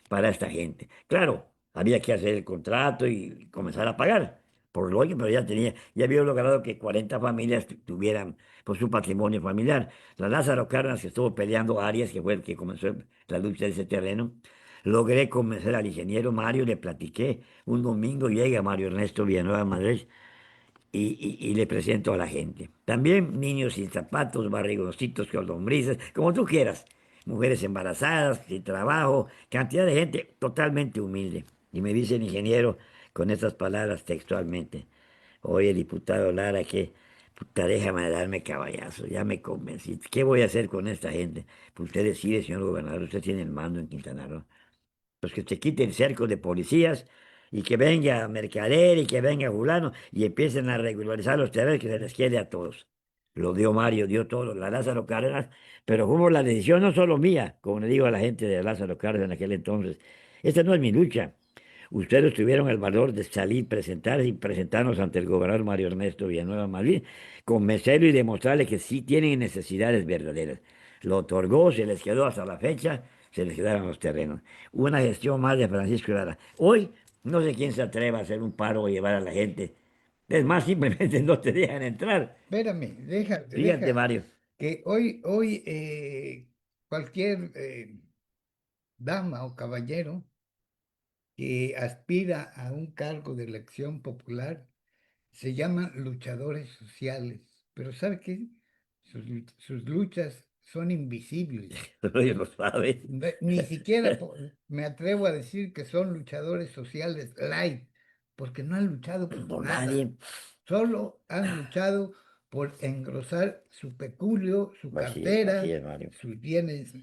para esta gente. Claro, había que hacer el contrato y comenzar a pagar, por lógica, pero ya había logrado que 40 familias tuvieran pues, su patrimonio familiar. La Lázaro Cárdenas, que estuvo peleando Arias, que fue el que comenzó la lucha de ese terreno, logré convencer al ingeniero Mario, le platiqué. Un domingo llega Mario Ernesto Villanueva Madrid y le presento a la gente. También niños sin zapatos, barrigoncitos con lombrices, como tú quieras. Mujeres embarazadas, sin trabajo, cantidad de gente totalmente humilde. Y me dice el ingeniero con estas palabras textualmente: oye, diputado Lara, que puta, déjame darme caballazo, ya me convencí. ¿Qué voy a hacer con esta gente? Pues usted decide, señor gobernador, usted tiene el mando en Quintana Roo. Pues que se quite el cerco de policías y que venga Mercader y que venga Fulano y empiecen a regularizar los terrenos que se les quede a todos. Lo dio Mario, dio todo, la Lázaro Cárdenas, pero hubo la decisión no solo mía, como le digo a la gente de Lázaro Cárdenas en aquel entonces. Esta no es mi lucha. Ustedes tuvieron el valor de salir, presentarse y presentarnos ante el gobernador Mario Ernesto Villanueva Madrid, convencerlo y demostrarle que sí tienen necesidades verdaderas. Lo otorgó, se les quedó hasta la fecha, se les quedaron los terrenos. Una gestión más de Francisco Lara. Hoy no sé quién se atreva a hacer un paro o llevar a la gente. Es más, simplemente no te dejan entrar. Espérame, Fíjate, Mario. que hoy cualquier dama o caballero que aspira a un cargo de elección popular se llaman luchadores sociales, pero ¿sabe qué? Sus luchas son invisibles. Ellos lo saben. Ni siquiera me atrevo a decir que son luchadores sociales light, porque no han luchado por Por nada, nadie. solo han luchado por engrosar su peculio, su Así cartera, es, Mario. sus bienes,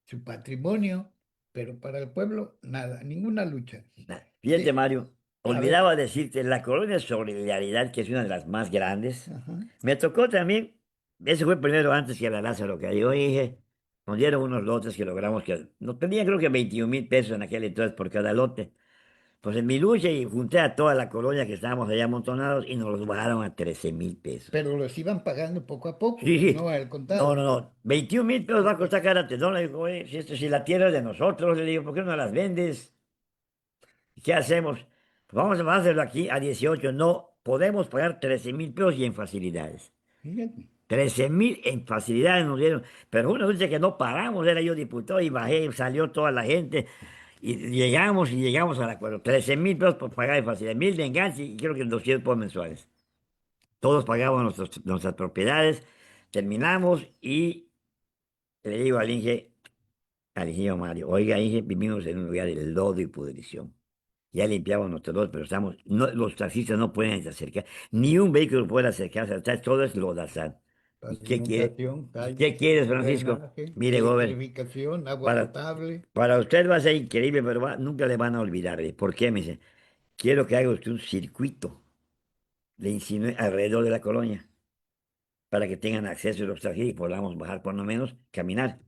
su patrimonio, pero para el pueblo nada, ninguna lucha. Fíjate, Sí, Mario, a ver, olvidaba decirte, la colonia Solidaridad, que es una de las más grandes, ajá. me tocó también, eso fue primero antes que la Lázaro cayó, y dije, nos dieron unos lotes que logramos que, nos pedían creo que 21,000 pesos en aquel entonces por cada lote. Pues en mi lucha y junté a toda la colonia que estábamos allá amontonados y nos los bajaron a 13,000 pesos. Pero los iban pagando poco a poco, Sí, sí. no al No, contado. no, no. 21,000 pesos va a costar cada tendón. Le digo, oye, si la tierra es de nosotros, le digo, ¿por qué no las vendes? ¿Y qué hacemos? Pues vamos a hacerlo aquí a 18. No podemos pagar 13,000 pesos y en facilidades. Fíjate. 13,000 en facilidades nos dieron. Pero una noche que no paramos, era yo diputado y bajé, salió toda la gente. Y llegamos al acuerdo. 13,000 pesos por pagar en facilidad, 1,000 de enganche y creo que 200 por mensuales. Todos pagamos nuestras propiedades. Terminamos y le digo al ingeniero Mario, oiga, Inge, vivimos en un lugar de lodo y pudrición. Ya limpiamos nuestros lodos, pero los taxistas no pueden acercar, ni un vehículo puede acercarse, todo es lodazal. ¿Y qué quiere? Pavimentación, ¿Y qué calles, quieres, Francisco? drenaje, Mire, Gober, electrificación, agua para, potable. para usted va a ser increíble, pero nunca le van a olvidar. ¿Por qué? Me dice, quiero que haga usted un circuito, le insinué alrededor de la colonia, para que tengan acceso a los taxistas y podamos bajar por lo menos, caminar.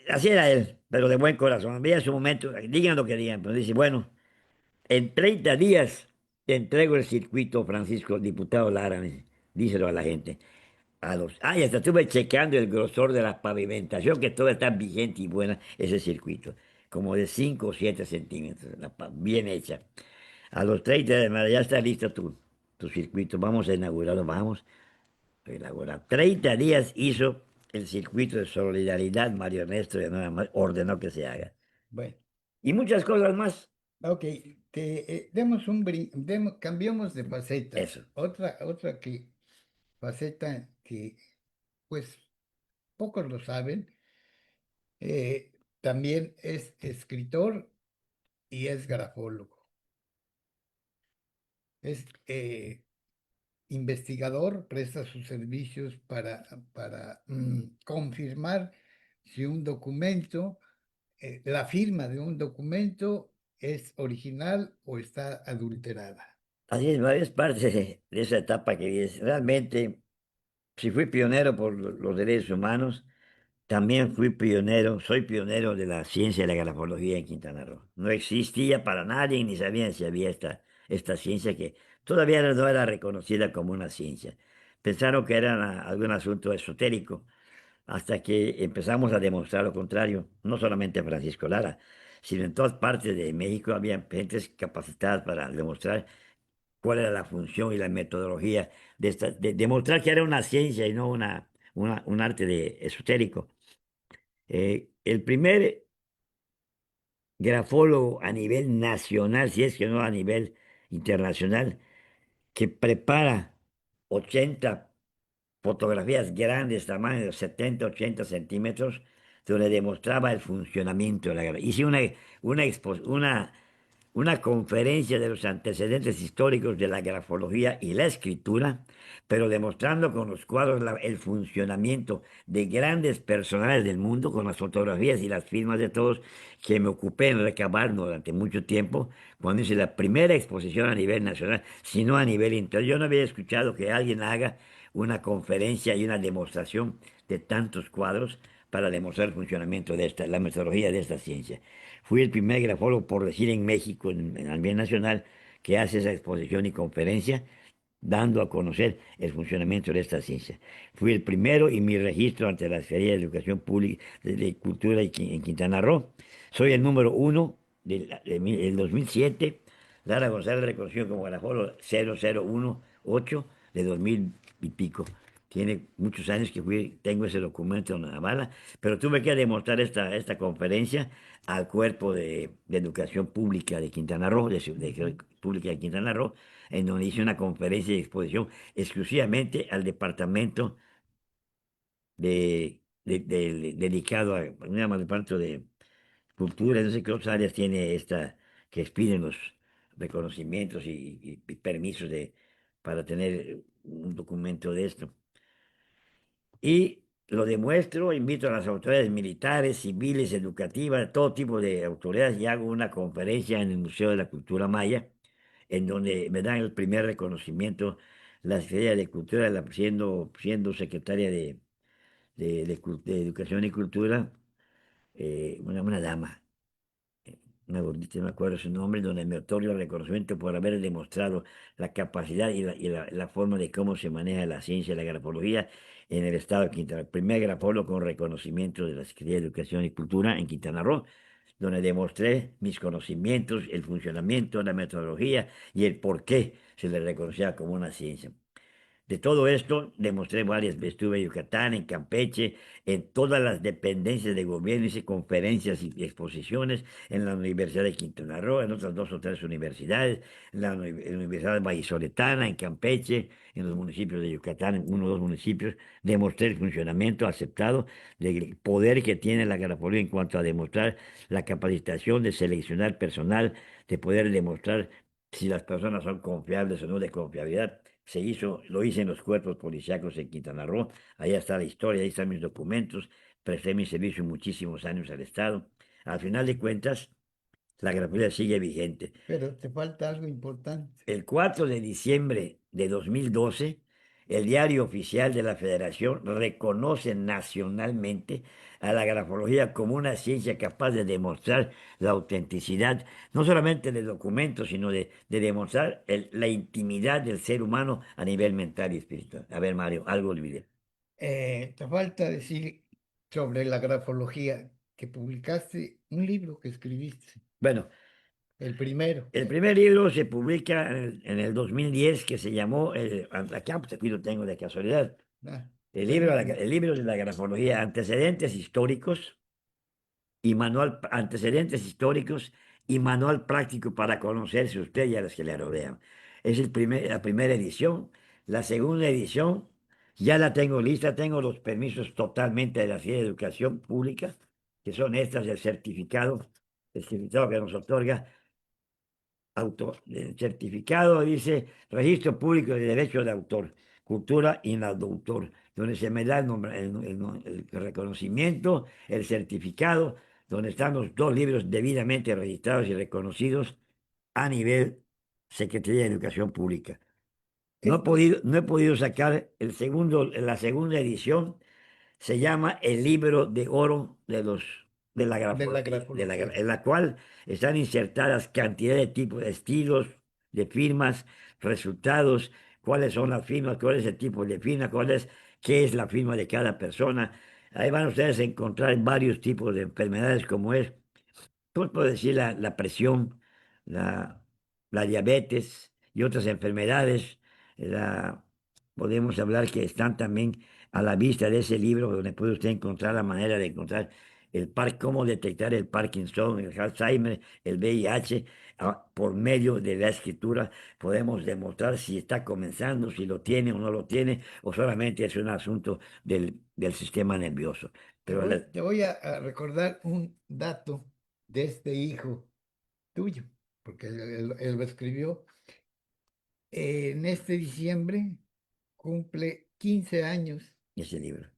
Así era él, pero de buen corazón. Había su momento, digan lo que digan, pero dice, bueno, en 30 días te entrego el circuito, Francisco, diputado Lara, me dice, díselo a la gente. Y hasta estuve checando el grosor de la pavimentación, que todo está vigente y buena, ese circuito, como de 5 o 7 centímetros, bien hecha. A los 30 de mayo ya está listo tu circuito, vamos a inaugurarlo, vamos a inaugurar. 30 días hizo el circuito de solidaridad, Mario Ernesto de Nueva ordenó que se haga. Bueno, Y muchas cosas más. ok, cambiamos de faceta. Eso. Otra faceta que pues pocos lo saben, también es escritor y es grafólogo. Es investigador, presta sus servicios para confirmar si un documento, la firma de un documento es original o está adulterada. Así es parte de esa etapa que vives. Realmente, si fui pionero por los derechos humanos, también fui pionero, soy pionero de la ciencia de la grafología en Quintana Roo. No existía para nadie ni sabían si había esta ciencia que todavía no era reconocida como una ciencia. Pensaron que era algún asunto esotérico, hasta que empezamos a demostrar lo contrario. No solamente Francisco Lara, sino en todas partes de México había gentes capacitadas para demostrar cuál era la función y la metodología de demostrar que era una ciencia y no un arte esotérico. El primer grafólogo a nivel nacional, si es que no a nivel internacional, que prepara 80 fotografías grandes, tamaño de 70, 80 centímetros, donde demostraba el funcionamiento de la grafía. Hice una conferencia de los antecedentes históricos de la grafología y la escritura, pero demostrando con los cuadros el funcionamiento de grandes personajes del mundo, con las fotografías y las firmas de todos, que me ocupé en recabar durante mucho tiempo, cuando hice la primera exposición a nivel nacional, sino a nivel internacional. Yo no había escuchado que alguien haga una conferencia y una demostración de tantos cuadros para demostrar el funcionamiento la metodología de esta ciencia. Fui el primer grafólogo, por decir, en México, en el nivel nacional, que hace esa exposición y conferencia, dando a conocer el funcionamiento de esta ciencia. Fui el primero y mi registro ante la Secretaría de Educación Pública de Cultura en Quintana Roo. Soy el número uno del 2007. Lara González reconoció como grafólogo 0018 de 2000 y pico. Tiene muchos años que tengo ese documento en la bala, pero tuve que demostrar esta conferencia al cuerpo de educación pública de Quintana Roo, Ujú. pública de Quintana Roo, en donde hice una conferencia y exposición exclusivamente al departamento dedicado a un departamento de cultura, no sé qué otras áreas tiene que expiden los reconocimientos y permisos para tener un documento de esto. Y lo demuestro, invito a las autoridades militares, civiles, educativas, todo tipo de autoridades y hago una conferencia en el Museo de la Cultura Maya, en donde me dan el primer reconocimiento, la Secretaría de Cultura, siendo secretaria de Educación y Cultura, una dama, no me acuerdo su nombre, donde me otorga el reconocimiento por haber demostrado la capacidad y la forma de cómo se maneja la ciencia y la grafología en el estado de Quintana Roo. Primer grafólogo con reconocimiento de la Secretaría de Educación y Cultura en Quintana Roo, donde demostré mis conocimientos, el funcionamiento, la metodología y el por qué se le reconocía como una ciencia. De todo esto, demostré varias veces. Estuve en Yucatán, en Campeche, en todas las dependencias de gobierno, hice conferencias y exposiciones en la Universidad de Quintana Roo, en otras dos o tres universidades, en la Universidad Vallisoletana, en Campeche, en los municipios de Yucatán, en uno o dos municipios. Demostré el funcionamiento aceptado del poder que tiene la grafología en cuanto a demostrar la capacitación de seleccionar personal, de poder demostrar si las personas son confiables o no de confiabilidad. Lo hice en los cuerpos policíacos en Quintana Roo. Allá está la historia, ahí están mis documentos. Presté mi servicio muchísimos años al Estado. Al final de cuentas, la gratuidad sigue vigente. Pero te falta algo importante. El 4 de diciembre de 2012, el Diario Oficial de la Federación reconoce nacionalmente a la grafología como una ciencia capaz de demostrar la autenticidad, no solamente de documentos, sino de demostrar la intimidad del ser humano a nivel mental y espiritual. A ver, Mario, algo olvidé. Te falta decir sobre la grafología que publicaste un libro que escribiste, Bueno, el primero. el primer libro se publica en el 2010 que se llamó, acá pues, aquí lo tengo de casualidad. Ah, El libro, buenísimo. el libro de la grafología, antecedentes históricos y manual, antecedentes históricos y manual práctico para conocerse usted y a los que le rodean. Es la primera edición. La segunda edición ya la tengo lista, tengo los permisos totalmente de la Secretaría de Educación Pública, que son estas del el certificado que nos otorga el certificado dice Registro Público de Derecho de Autor, Cultura y Autor, donde se me da el reconocimiento, el certificado, donde están los dos libros debidamente registrados y reconocidos a nivel Secretaría de Educación Pública. Este, No he podido sacar la segunda edición se llama El Libro de Oro de la de la grafología, grafología. en la cual están insertadas cantidad de tipos de estilos, de firmas, resultados, cuáles son las firmas, cuál es el tipo de firma, qué es la firma de cada persona. Ahí van ustedes a encontrar varios tipos de enfermedades como es ¿cómo puedo decir? La presión, la, la diabetes y otras enfermedades. La, podemos hablar que están también a la vista de ese libro, donde puede usted encontrar la manera de encontrar cómo detectar el Parkinson, el Alzheimer, el VIH. Por medio de la escritura podemos demostrar si está comenzando, si lo tiene o no lo tiene, o solamente es un asunto del sistema nervioso. Pero Te voy a recordar un dato de este hijo tuyo, porque él lo escribió. En este diciembre cumple 15 años ese libro.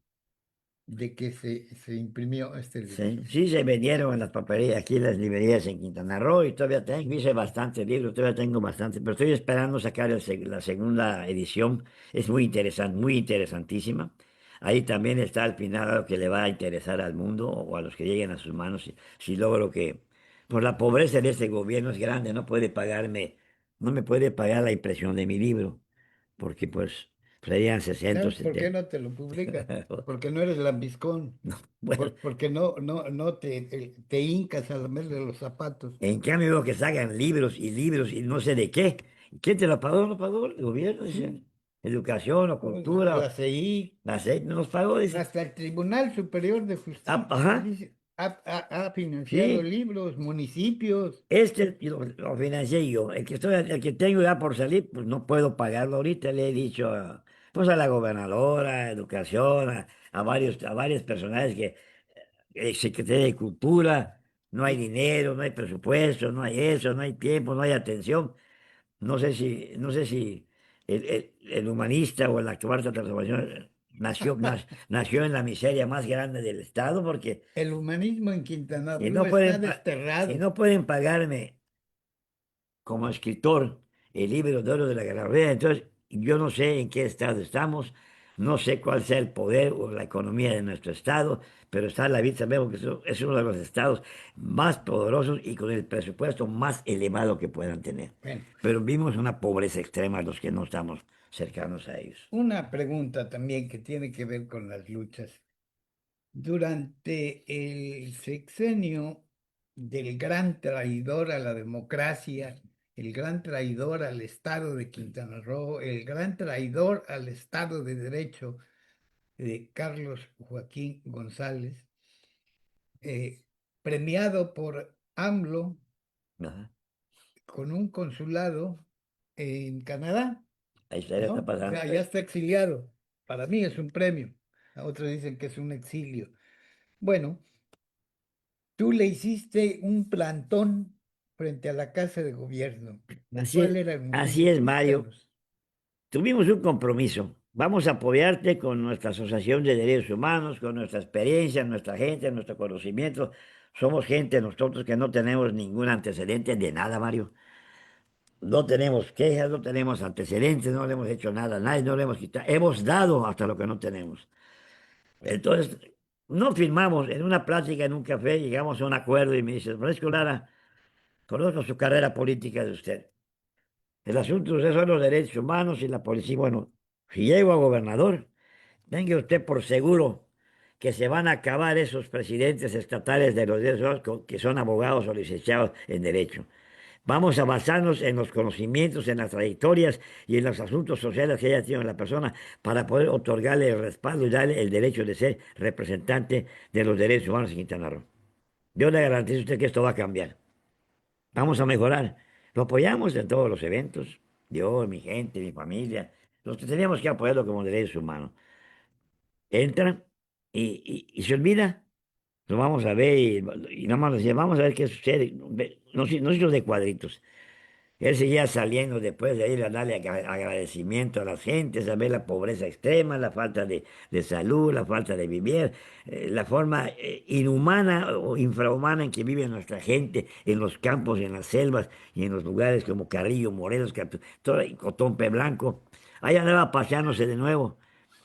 de que se imprimió este libro. Sí, sí se vendieron en las papelerías, aquí en las librerías en Quintana Roo y todavía tengo, hice bastantes libros, todavía tengo bastante, pero estoy esperando sacar la segunda edición, es muy interesante, muy interesantísima. Ahí también está al final lo que le va a interesar al mundo o a los que lleguen a sus manos, si logro que, por la pobreza de este gobierno es grande, no me puede pagar la impresión de mi libro, porque pues serían 60 o ¿Sabes por qué 70. no te lo publica? Porque no eres lambiscón, Bueno, porque no te hincas a lamerle los zapatos. en cambio, veo que sacan libros y no sé de qué. ¿Quién te lo pagó? ¿No pagó el gobierno? Sí, Dice, educación o cultura. la CI, La SED no nos pagó, dice. hasta el Tribunal Superior de Ah, Justicia, ajá, dice, ha financiado sí. libros, municipios. Lo financié yo. El que tengo ya por salir, pues no puedo pagarlo ahorita. Le he dicho pues a la gobernadora, a educación, a varios personajes Secretaría de Cultura, no hay Y dinero, no hay presupuesto, no hay eso, no hay tiempo, no hay atención. No sé si el humanista o la cuarta transformación nació en la miseria más grande del Estado, porque el humanismo en Quintana si Roo no está pueden, si desterrado. no pueden pagarme como escritor el libro de oro de la Guerra, entonces yo no sé en qué estado estamos, No sé cuál sea el poder o la economía de nuestro estado, pero está la vida, sabemos que es uno de los estados más poderosos y con el presupuesto más elevado que puedan tener. Bueno, Pero vimos una pobreza extrema los que no estamos cercanos a ellos. una pregunta también que tiene que ver con las luchas. Durante el sexenio del gran traidor a la democracia, el gran traidor al Estado de Quintana Roo, el gran traidor al Estado de Derecho de Carlos Joaquín González, eh, premiado por AMLO Ajá. con un consulado en Canadá, Ahí está, ya está ¿no? O pasando. sea, ya está exiliado. Para mí es un premio. A otros dicen que es un exilio. Bueno, tú le hiciste un plantón frente a la Casa de Gobierno. ¿Cuál era el Así motivo? es, Mario. Cuéntanos. Tuvimos un compromiso. Vamos a apoyarte con nuestra Asociación de Derechos Humanos, con nuestra experiencia, nuestra gente, nuestro conocimiento. Somos gente nosotros que no tenemos ningún antecedente de nada, Mario. No tenemos quejas, no tenemos antecedentes, no le hemos hecho nada a nadie, no le hemos quitado. Hemos dado hasta lo que no tenemos. Bueno, Entonces, no firmamos en una plática, en un café, llegamos a un acuerdo y me dice, Francisco Lara, conozco su carrera política de usted. El asunto es son los derechos humanos y la policía. Bueno, si llego a gobernador, tenga usted por seguro que se van a acabar esos presidentes estatales de los derechos humanos que son abogados o licenciados en derecho. Vamos a basarnos en los conocimientos, en las trayectorias y en los asuntos sociales que haya tenido la persona para poder otorgarle el respaldo y darle el derecho de ser representante de los derechos humanos en Quintana Roo. Yo le garantizo a usted que esto va a cambiar. Vamos a mejorar. Lo apoyamos en todos los eventos. Yo, mi gente, mi familia. Los que teníamos que apoyarlo como derechos humanos. Entra y se olvida. Lo vamos a ver y nada más nos dice, vamos a ver qué sucede. No hizo de cuadritos. Él seguía saliendo después de ir a darle agradecimiento a las gentes, a ver la pobreza extrema, la falta de salud, la falta de vivir, la forma inhumana o infrahumana en que vive nuestra gente en los campos, en las selvas y en los lugares como Carrillo, Morelos, y Cotompe Blanco. Ahí andaba paseándose de nuevo.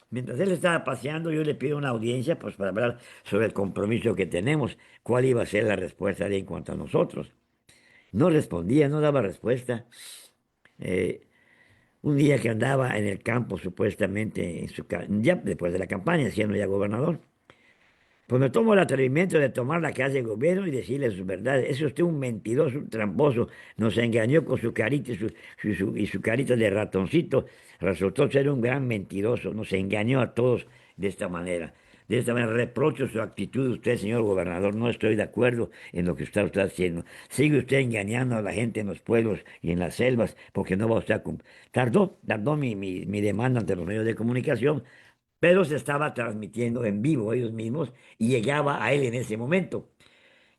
Mientras él estaba paseando, yo le pido una audiencia pues, para hablar sobre el compromiso que tenemos, cuál iba a ser la respuesta de él en cuanto a nosotros. No respondía, no daba respuesta. Eh, un día que andaba en el campo, supuestamente, ya después de la campaña, siendo ya gobernador, pues me tomo el atrevimiento de tomar la casa de gobierno y decirle sus verdades. Es usted un mentiroso, un tramposo, nos engañó con su carita y su carita de ratoncito. Resultó ser un gran mentiroso, nos engañó a todos de esta manera. De esta manera reprocho su actitud, usted, señor gobernador, no estoy de acuerdo en lo que usted haciendo. Sigue usted engañando a la gente en los pueblos y en las selvas porque no va usted a cumplir. Tardó mi demanda ante los medios de comunicación, pero se estaba transmitiendo en vivo ellos mismos y llegaba a él en ese momento.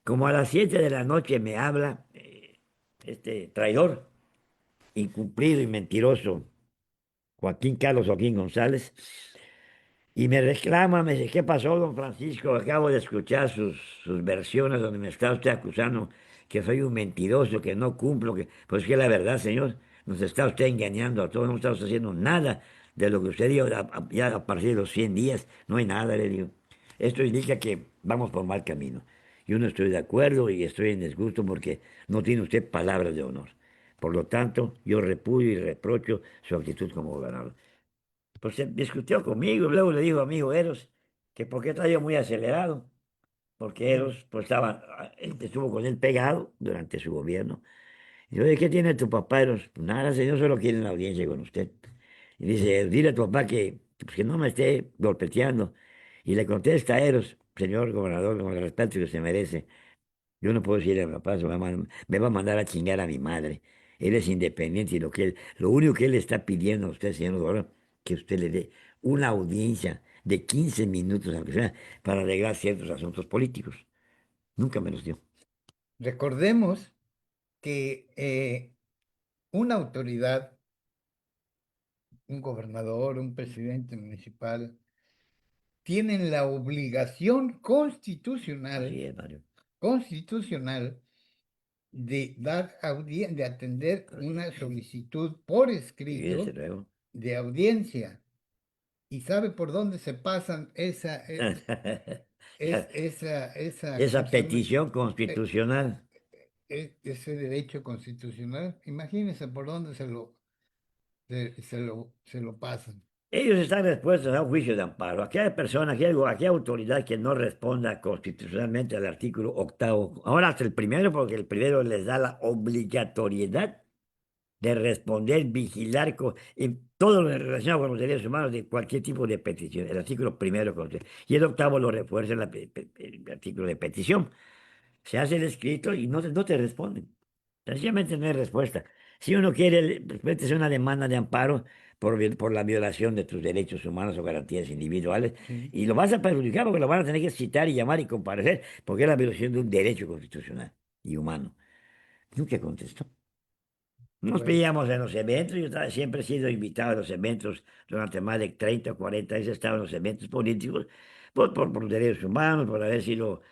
Como a las 7 de la noche me habla este traidor, incumplido y mentiroso, Joaquín Carlos Joaquín González, y me reclama, me dice, ¿qué pasó, don Francisco? Acabo de escuchar sus versiones donde me está usted acusando que soy un mentiroso, que no cumplo, que... Pues que la verdad, señor, nos está usted engañando a todos, no estamos haciendo nada de lo que usted dijo ya a partir de los 100 días, no hay nada, le digo. Esto indica que vamos por mal camino. Yo no estoy de acuerdo y estoy en desgusto porque no tiene usted palabras de honor. Por lo tanto, yo repudio y reprocho su actitud como gobernador. Pues se discutió conmigo y luego le dijo, amigo Eros, que por qué está yo muy acelerado, porque mm, Eros pues él estuvo con él pegado durante su gobierno. Y yo, ¿de qué tiene tu papá, Eros? "Pues nada, señor, solo quiere una audiencia con usted. Y dice, dile a tu papá pues, que no me esté golpeteando. Y le contesta a Eros, señor gobernador, con el respeto que se merece. Yo no puedo decirle a mi papá, me va a mandar a chingar a mi madre. Él es independiente y lo único que él le está pidiendo a usted, señor gobernador, que usted le dé una audiencia de 15 minutos, aunque sea, para arreglar ciertos asuntos políticos. Nunca me los dio. recordemos que una autoridad, un gobernador, un presidente municipal, tienen la obligación Así constitucional, es, Mario. constitucional de atender una solicitud por Y desde escrito luego, de audiencia. y sabe por dónde se pasan Esa ¿cómo se llama? petición Eh, constitucional. Ese derecho constitucional. Imagínense por dónde se lo pasan. Ellos están expuestos a un juicio de amparo. Aquí hay personas, aquí hay autoridad que no responda constitucionalmente al artículo octavo. Ahora hasta el primero, porque el primero les da la obligatoriedad de responder, vigilar en todo lo relacionado con los derechos humanos de cualquier tipo de petición. El artículo primero. Y el octavo lo refuerza el artículo de petición. Se hace el escrito y no te responden. Sencillamente no hay respuesta. Si uno quiere, metes una demanda de amparo por la violación de tus derechos humanos o garantías individuales, Sí, y lo vas a perjudicar porque lo van a tener que citar y llamar y comparecer, porque es la violación de un derecho constitucional y humano. Nunca contestó. Nos pues pillamos en los eventos, siempre he sido invitado a los eventos durante más de 30 o 40 años, he estado en los eventos políticos por derechos humanos, por haber sido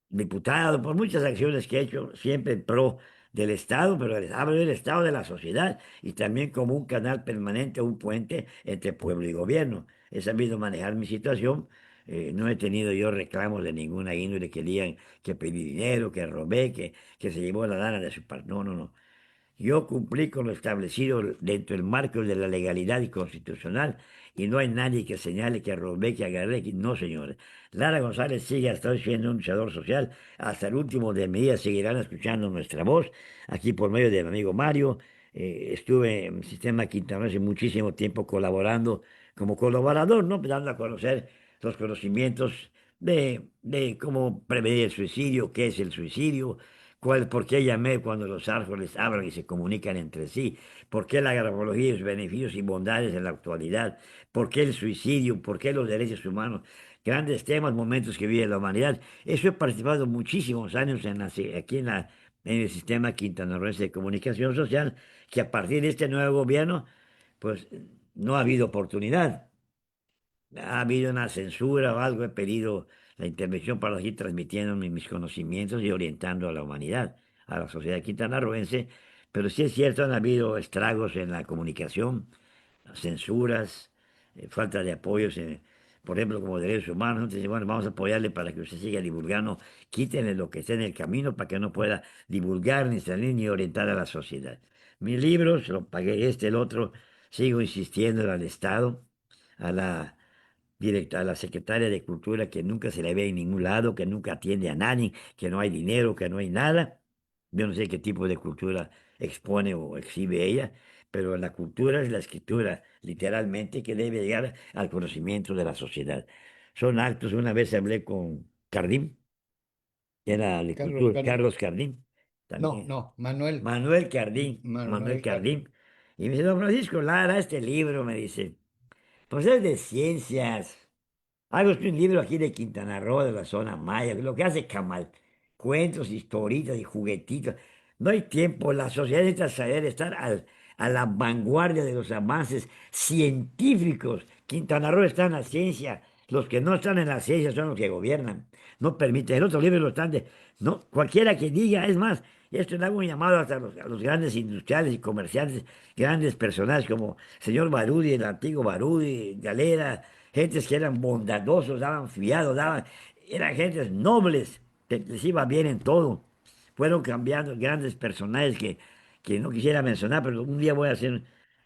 diputado, por muchas acciones que he hecho, siempre en pro del Estado, pero hablo del Estado de la sociedad y también como un canal permanente, un puente entre pueblo y gobierno. He sabido manejar mi situación, no he tenido yo reclamos de ninguna índole que digan que pedí dinero, que robé, que se llevó la lana de su parte. No, no, no. Yo cumplí con lo establecido dentro del marco de la legalidad y constitucional y no hay nadie que señale que robé, que agarré. No, señores. Lara González sigue hasta hoy siendo un luchador social. Hasta el último de mi vida seguirán escuchando nuestra voz aquí por medio de mi amigo Mario. Estuve en el sistema quintanarroense muchísimo tiempo colaborando como colaborador, ¿no? Dando a conocer los conocimientos de cómo prevenir el suicidio, qué es el suicidio, por qué llamé cuando los árboles hablan y se comunican entre sí, por qué la grafología y sus beneficios y bondades en la actualidad, por qué el suicidio, por qué los derechos humanos, grandes temas, momentos que vive la humanidad. Eso he participado muchísimos años aquí en el sistema quintanarroense de comunicación social, que a partir de este nuevo gobierno, pues no ha habido oportunidad. Ha habido una censura o algo, he pedido la intervención para seguir transmitiendo mis conocimientos y orientando a la humanidad, a la sociedad quintanarroense, pero sí es cierto, han habido estragos en la comunicación, censuras, falta de apoyos, por ejemplo, como derechos humanos. Entonces, bueno, vamos a apoyarle para que usted siga divulgando, quítenle lo que esté en el camino para que no pueda divulgar, ni salir, ni orientar a la sociedad. Mis libros, lo pagué este, el otro, sigo insistiendo al Estado, a a la secretaria de Cultura que nunca se le ve en ningún lado, que nunca atiende a nadie, que no hay dinero, que no hay nada. Yo no sé qué tipo de cultura expone o exhibe ella, pero la cultura es la escritura, literalmente, que debe llegar al conocimiento de la sociedad. Son actos, una vez hablé con Cardín, que era de Carlos cultura, Carlos. Carlos Cardín, No, también, no, Manuel. Manuel Manuel Cardín, y me dice, don Francisco Lara, este libro, me dice, pues es de ciencias. Hago un libro aquí de Quintana Roo, de la zona maya, lo que hace Camal, cuentos, historitas y juguetitos. No hay tiempo, la sociedad necesita saber estar a la vanguardia de los avances científicos. Quintana Roo está en la ciencia, los que no están en la ciencia son los que gobiernan. No permiten, el otro libro lo están de... No, cualquiera que diga, es más, esto le hago un llamado hasta a los grandes industriales y comerciantes, grandes personajes como señor Barudi, el antiguo Barudi, Galera, gentes que eran bondadosos, daban fiado, eran gentes nobles, que les iba bien en todo. Fueron cambiando grandes personajes que no quisiera mencionar, pero un día voy a hacer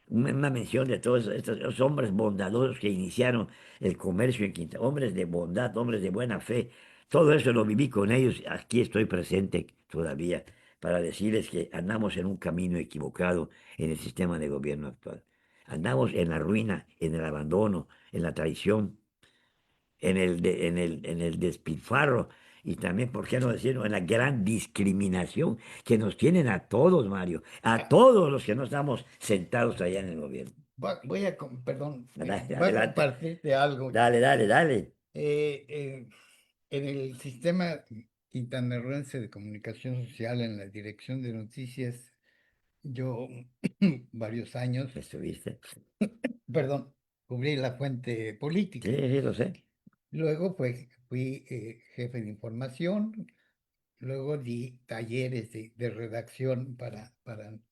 una mención de todos estos hombres bondadosos que iniciaron el comercio en Quintana, hombres de bondad, hombres de buena fe. Todo eso lo viví con ellos, aquí estoy presente todavía para decirles que andamos en un camino equivocado en el sistema de gobierno actual. Andamos en la ruina, en el abandono, en la traición, en el despilfarro y también, ¿por qué no decirlo?, en la gran discriminación que nos tienen a todos, Mario, a Ah, todos los que no estamos sentados allá en el gobierno. perdón, voy a Adelante, compartirte algo. dale. Eh, eh, en el sistema quintanarroense de comunicación social, en la dirección de noticias, yo varios años, ¿Estuviste? perdón, cubrí la fuente Sí, política. sí, lo sé. Luego, pues, fui jefe de información. Luego di talleres de redacción para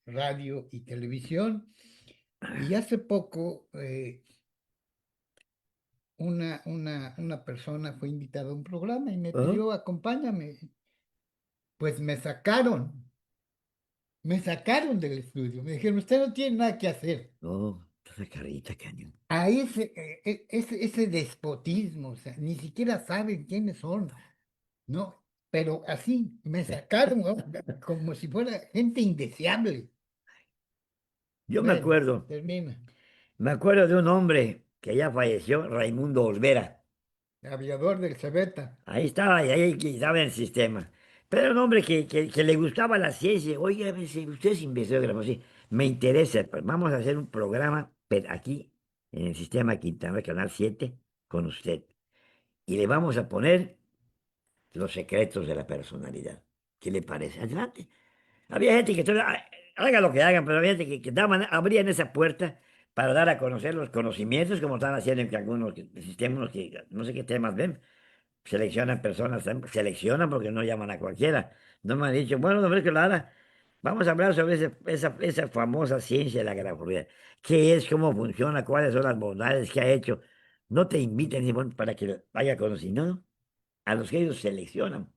radio y televisión. Y hace poco una persona fue invitada a un programa y me Oh, pidió, acompáñame. Pues me sacaron del estudio, me dijeron, usted no tiene nada que hacer. oh, esa carita, cañón. A ese despotismo, o sea, ni siquiera saben quiénes son, ¿no? Pero así, me sacaron, ¿no? Como si fuera gente indeseable. Yo Bueno, termina. me acuerdo de un hombre que ya falleció, Raimundo Olvera. Aviador del Cebeta. Ahí estaba, y ahí que estaba en el sistema. Pero era un hombre que le gustaba la ciencia. Oiga, me dice, usted es investigador, sí, me interesa, pues vamos a hacer un programa aquí en el sistema Quintana, Canal 7 con usted. Y le vamos a poner los secretos de la personalidad. ¿Qué le parece? Adelante. Había gente que todavía, haga lo que hagan, pero había gente que abrían esa puerta para dar a conocer los conocimientos, como están haciendo en algunos sistemas, que no sé qué temas ven. Seleccionan personas, seleccionan porque no llaman a cualquiera. No me han dicho, bueno, no que lo haga. Vamos a hablar sobre esa famosa ciencia de la grafología. ¿Qué es? ¿Cómo funciona? ¿Cuáles son las bondades que ha hecho? No te inviten ni bueno, para que vaya conociendo, no. A los que ellos seleccionan,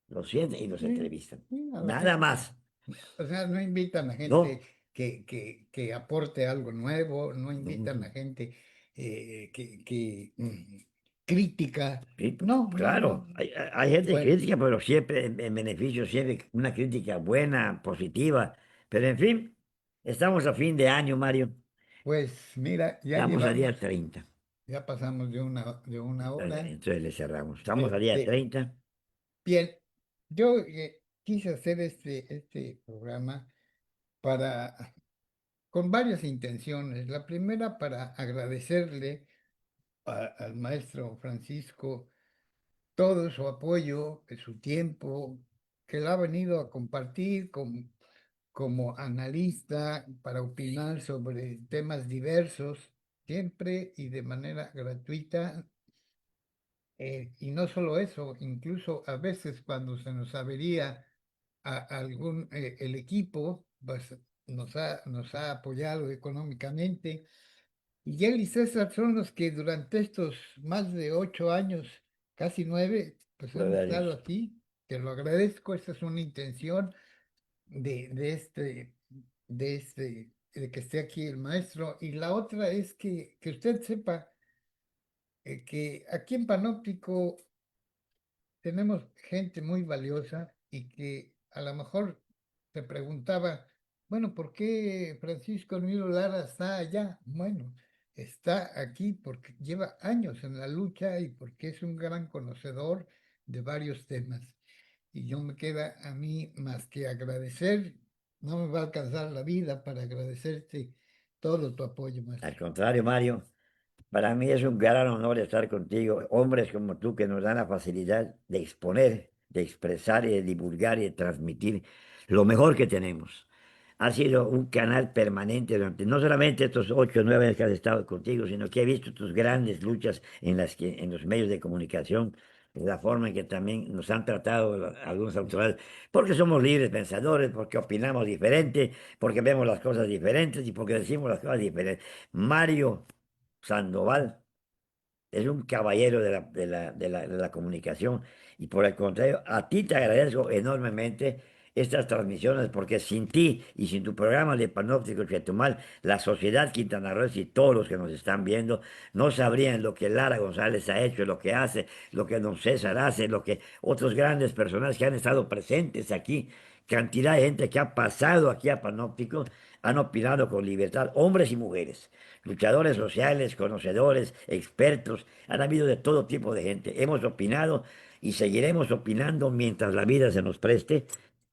los sienten y los Sí, entrevistan. sí, a la Nada gente. más. O sea, no invitan a gente No. que aporte algo nuevo, no invitan No. a gente crítica. Sí, No, no, claro, no. hay gente Bueno, crítica, pero siempre en beneficio, siempre una crítica buena, positiva. Pero en fin, estamos a fin de año, Mario. pues mira, ya Estamos a día llevamos, 30. ya pasamos de una hora. Entonces le cerramos. Estamos a día Este, 30. bien, yo quise hacer este programa para, con varias intenciones. La primera, para agradecerle al maestro Francisco todo su apoyo, su tiempo, que lo ha venido a compartir como analista para opinar sobre temas diversos, siempre y de manera gratuita. Y no solo eso, incluso a veces cuando se nos avería el equipo, pues nos ha apoyado económicamente. Y él y César son los que durante estos más de 8 años, casi 9, pues han Gloria a estado Dios. aquí. Te lo agradezco, esa es una intención de, de este, de que esté aquí el maestro. Y la otra es que usted sepa que aquí en Panóptico tenemos gente muy valiosa y que a lo mejor se preguntaba, bueno, ¿por qué Francisco Emilio Lara está allá? Bueno, está aquí porque lleva años en la lucha y porque es un gran conocedor de varios temas. Y no me queda a mí más que agradecer, no me va a alcanzar la vida para agradecerte todo tu apoyo, Al maestro. contrario, Mario. Para mí es un gran honor estar contigo, hombres como tú que nos dan la facilidad de exponer, de expresar y de divulgar y de transmitir lo mejor que tenemos. Ha sido un canal permanente durante no solamente estos 8 o 9 años que has estado contigo, sino que he visto tus grandes luchas en los medios de comunicación, la forma en que también nos han tratado algunos autoridades, porque somos libres pensadores, porque opinamos diferente, porque vemos las cosas diferentes y porque decimos las cosas diferentes. Mario Sandoval es un caballero de la comunicación y por el contrario, a ti te agradezco enormemente estas transmisiones porque sin ti y sin tu programa de Panóptico Chetumal, la sociedad quintanarroense y todos los que nos están viendo no sabrían lo que Lara González ha hecho, lo que hace, lo que don César hace, lo que otros grandes personajes que han estado presentes aquí, cantidad de gente que ha pasado aquí a Panóptico, han opinado con libertad, hombres y mujeres luchadores sociales, conocedores, expertos, han habido de todo tipo de gente. Hemos opinado y seguiremos opinando mientras la vida se nos preste.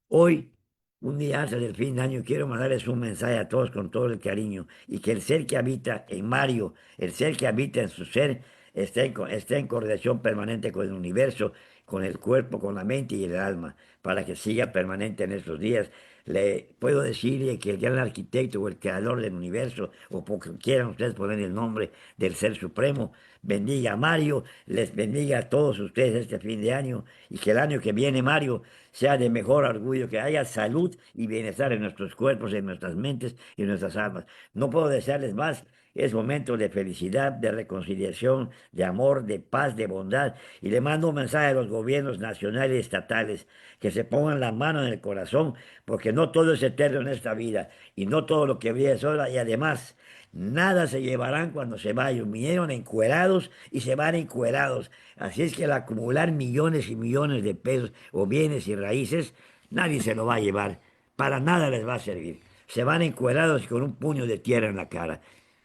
Hoy, un día antes del fin de año, quiero mandarles un mensaje a todos con todo el cariño y que el ser que habita en Mario, el ser que habita en su ser, esté en coordinación permanente con el universo, con el cuerpo, con la mente y el alma, para que siga permanente en estos días. Le puedo decirle que el gran arquitecto o el creador del universo, o porque quieran ustedes poner el nombre del Ser Supremo, bendiga a Mario, les bendiga a todos ustedes este fin de año y que el año que viene, Mario, sea de mejor orgullo, que haya salud y bienestar en nuestros cuerpos, en nuestras mentes y en nuestras almas. No puedo desearles más. Es momento de felicidad, de reconciliación, de amor, de paz, de bondad. Y le mando un mensaje a los gobiernos nacionales y estatales que se pongan la mano en el corazón, porque no todo es eterno en esta vida y no todo lo que brilla es hora. Y además, nada se llevarán cuando se vayan. Vinieron encuerados y se van encuerados. Así es que al acumular millones y millones de pesos o bienes y raíces, nadie se lo va a llevar. Para nada les va a servir. Se van encuerados y con un puño de tierra en la cara.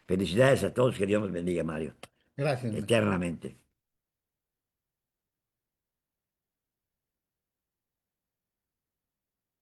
Felicidades a todos, que Dios nos bendiga, Mario, Gracias, maestro. eternamente.